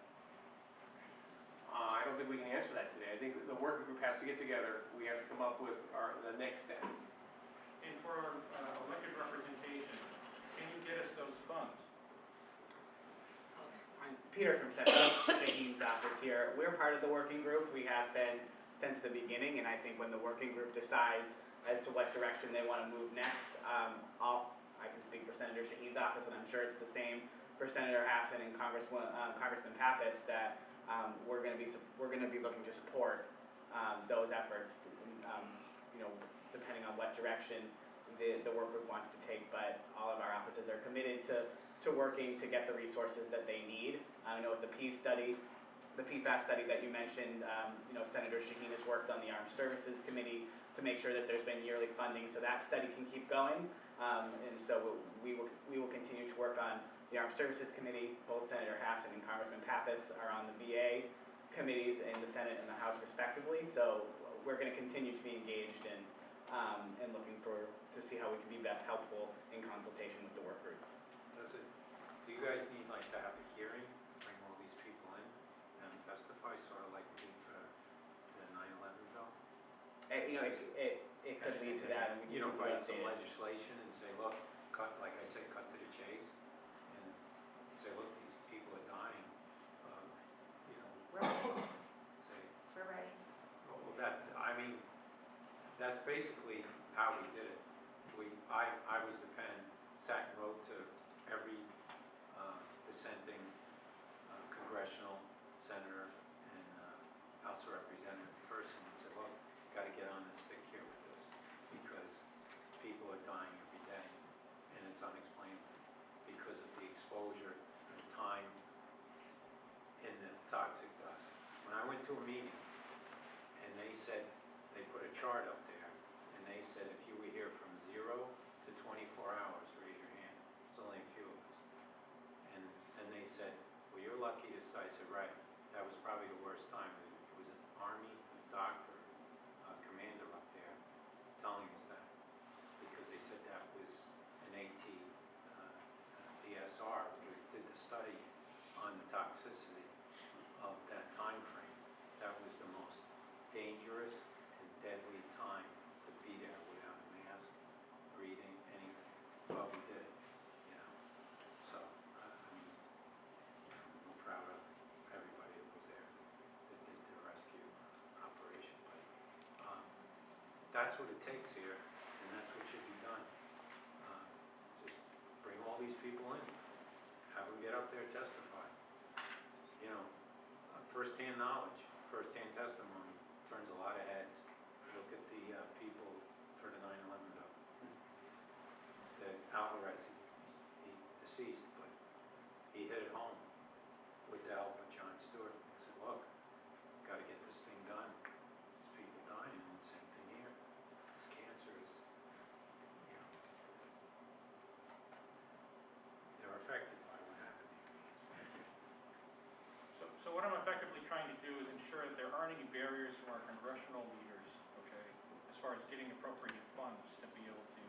B: I don't think we can answer that today. I think the working group has to get together. We have to come up with the next step.
Q: And for elected representation, can you get us those funds?
U: I'm Peter from Senator Shaheen's office here. We're part of the working group. We have been since the beginning, and I think when the working group decides as to what direction they want to move next, I can speak for Senator Shaheen's office, and I'm sure it's the same for Senator Hassan and Congressman Pappas, that we're going to be looking to support those efforts, depending on what direction the work group wants to take. But all of our offices are committed to working to get the resources that they need. I know with the Pease study, the PFAS study that you mentioned, Senator Shaheen has worked on the Armed Services Committee to make sure that there's been yearly funding so that study can keep going. And so we will continue to work on the Armed Services Committee. Both Senator Hassan and Congressman Pappas are on the VA committees in the Senate and the House respectively. So we're going to continue to be engaged and looking to see how we can be best helpful in consultation with the work group.
L: Do you guys need like to have a hearing, bring all these people in and testify, sort of like we did for the 9/11 bill?
U: It could lead to that. And we can keep
L: write some
U: updated.
L: legislation and say, look, cut, like I said, cut to the chase, and say, look, these people are dying.
R: We're ready.
L: Say,
R: We're ready.
L: well, that's basically how we did it. I was the pen, sat and wrote to every dissenting congressional senator and House of Representative person and said, look, got to get on the stick here with this because people are dying every day and it's unexplainable because of the exposure and time in the toxic dust. When I went to a meeting and they said, they put a chart up there and they said if you were here from 0 to 24 hours, raise your hand. It's only a few of us. And then they said, well, you're lucky to stay. I said, right. That was probably the worst time. It was an Army doctor, commander up there telling us that because they said that was an AT DSR did the study on the toxicity of that time frame. That was the most dangerous and deadly time to be there without a mask, breathing, anything. But we did it, So, I'm proud of everybody that was there that did the rescue operation. But that's what it takes here, and that's what should be done. Just bring all these people in, have them get up there and testify. First-hand knowledge, first-hand testimony turns a lot of heads. Look at the people for the 9/11 bill. The Alvarez, he deceased, but he hit it home with the help of John Stewart. He said, look, got to get this thing done. There's people dying, and the same thing here. This cancer is, they're affected by what happened here.
Q: So what I'm effectively trying to do is ensure that there aren't any barriers to our congressional leaders, okay, as far as getting appropriated funds to be able to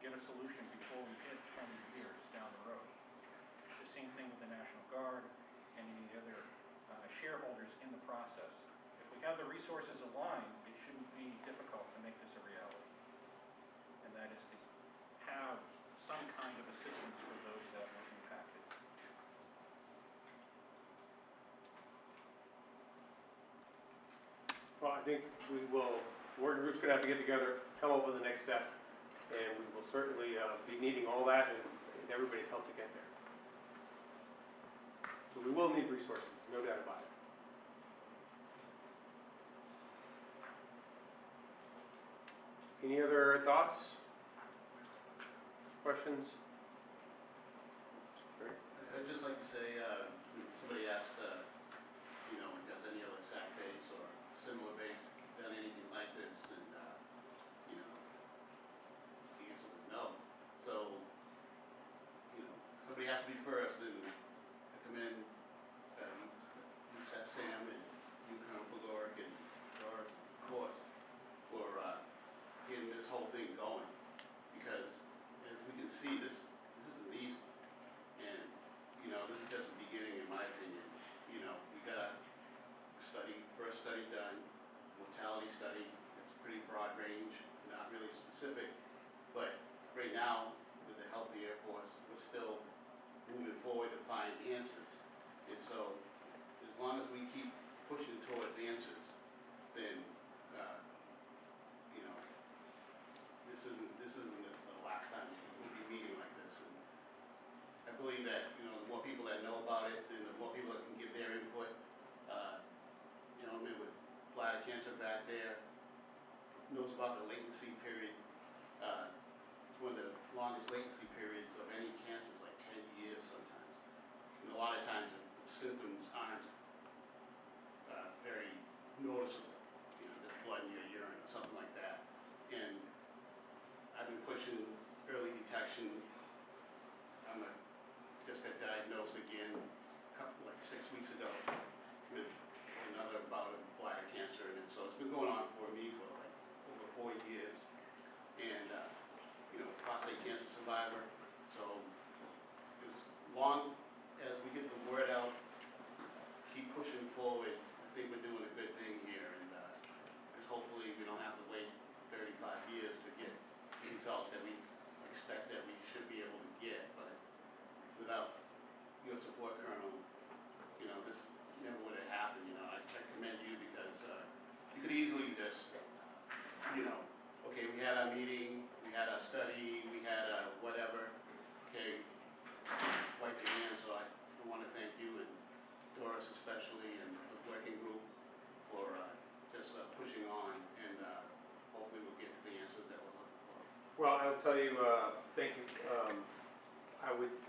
Q: get a solution before we hit 20 years down the road. The same thing with the National Guard and any other shareholders in the process. If we have the resources aligned, it shouldn't be difficult to make this a reality. And that is to have some kind of assistance for those that were impacted.
B: Well, I think we will, the working group's going to have to get together, come up with the next step, and we will certainly be needing all that and everybody's help to get there. So we will need resources, no doubt about it. Any other thoughts? Questions? Great.
V: I'd just like to say, somebody asked, has any other SAC base or similar base done anything like this? And, the answer was no. So, somebody has to be first, and I commend, you, Sam, and you, Colonel course for getting this whole thing going. Because as we can see, this isn't easy. And, you know, this is just the beginning in my opinion. You know, we got a first study done, mortality study. It's pretty broad range, not really specific. But right now, with the Healthy Air Force, we're still moving forward to find answers. And so, as long as we keep pushing towards answers, then, you know, this isn't the last time we'll be meeting like this. And I believe that, you know, the more people that know about it, then the more people that can give their input. Gentleman with bladder cancer back there knows about the latency period. It's one of the longest latency periods of any cancer, is like 10 years sometimes. And a lot of times the symptoms aren't very noticeable. You know, there's blood in your urine or something like that. And I've been pushing early detection. Just got diagnosed again like 6 weeks ago with another bout of bladder cancer, and so it's been going on for me for like over 4 years. And you know, prostate cancer survivor. So as long as we get the word out, keep pushing forward, I think we're doing a good thing here, and hopefully we don't have to wait 35 years to get the results that we expect that we should be able to get. But without your support, Colonel, you know, this never would have happened. You know, I commend you because you could easily just, you know, okay, we had our meeting, we had our study, we had our whatever, okay, wipe your hands. So I want to thank you and Doris especially and the working group for just pushing on, and hopefully we'll get to the answers that we're looking for.
B: Well, I will tell you, thank you.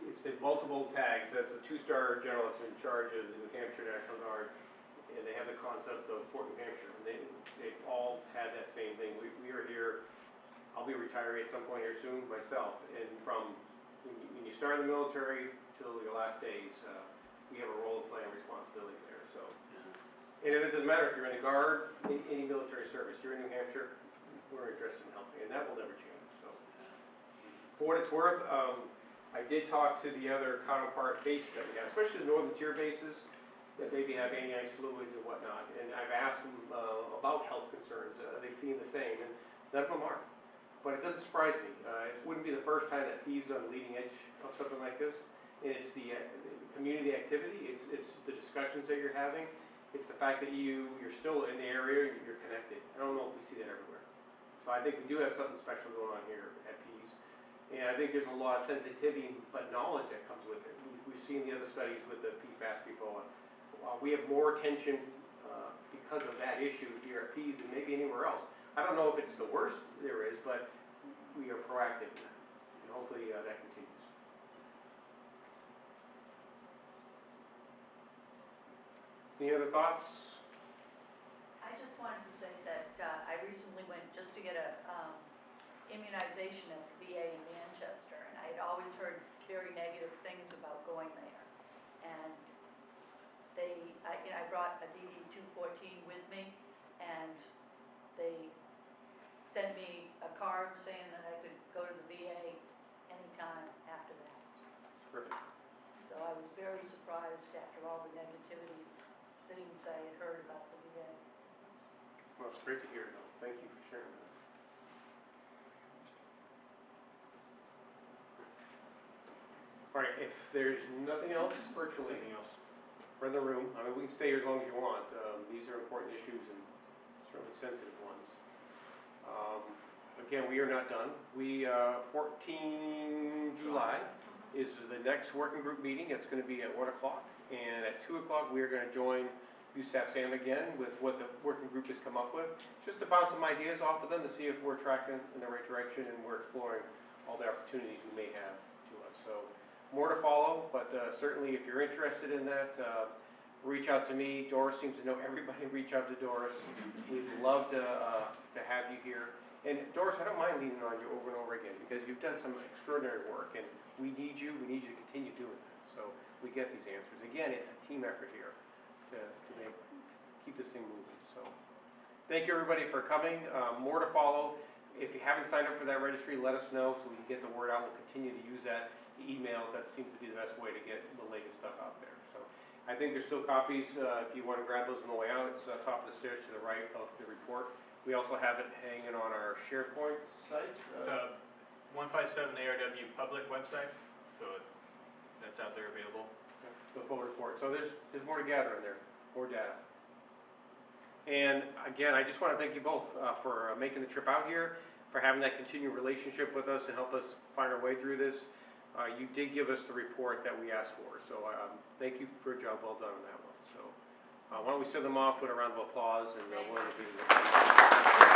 B: It's been multiple tags. That's a 2-star general that's in charge of the New Hampshire National Guard, and they have the concept of Fort New Hampshire. And they've all had that same thing. We are here. I'll be retiring at some point here soon myself. And from when you start in the military till your last days, we have a role to play and responsibility there. So, and it doesn't matter if you're in the Guard, any military service. You're in New Hampshire, we're interested in helping, and that will never change. So, for what it's worth, I did talk to the other counterpart bases that we have, especially the northern tier bases that maybe have anti-ice fluids and whatnot. And I've asked them about health concerns. They seem the same, and none of them are. But it doesn't surprise me. It wouldn't be the first time that Pease is on the leading edge of something like this. And it's the community activity. It's the discussions that you're having. It's the fact that you're still in the area, you're connected. I don't know if we see that everywhere. So I think we do have something special going on here at Pease. And I think there's a lot of sensitivity but knowledge that comes with it. We've seen the other studies with the PFAS before. We have more attention because of that issue here at Pease than maybe anywhere else. I don't know if it's the worst there is, but we are proactive in that. And hopefully that continues. Any other thoughts?
K: I just wanted to say that I recently went just to get a immunization at the VA in Manchester, and I had always heard very negative things about going there. And I brought a DD-214 with me, and they sent me a card saying that I could go to the VA anytime after that.
B: Perfect.
K: So I was very surprised after all the negativities, things I had heard about the VA.
B: Well, it's great to hear, though. Thank you for sharing that. All right, if there's nothing else virtually, run the room. I mean, we can stay here as long as you want. These are important issues and certainly sensitive ones. Again, we are not done. 14 July is the next working group meeting. It's going to be at 1 o'clock. And at 2 o'clock, we are going to join USAF-SAM again with what the working group has come up with, just to bounce some ideas off of them to see if we're tracking in the right direction and we're exploring all the opportunities we may have to us. So more to follow, but certainly if you're interested in that, reach out to me. Doris seems to know everybody. Reach out to Doris. We'd love to have you here. And Doris, I don't mind leaning on you over and over again because you've done some extraordinary work, and we need you. We need you to continue doing that. So we get these answers. Again, it's a team effort here to keep this thing moving. So thank you everybody for coming. More to follow. If you haven't signed up for that registry, let us know so we can get the word out. We'll continue to use that email. That seems to be the best way to get the latest stuff out there. So I think there's still copies if you want to grab those on the way out. It's top of the stairs to the right of the report. We also have it hanging on our SharePoint site.
C: It's a 157 ARW public website, so that's out there available.
B: The full report. So there's more to gather in there, more data. And again, I just want to thank you both for making the trip out here, for having that continued relationship with us and help us find our way through this. You did give us the report that we asked for, so thank you for a job well done on that one. So why don't we send them off with a round of applause and we'll end the meeting.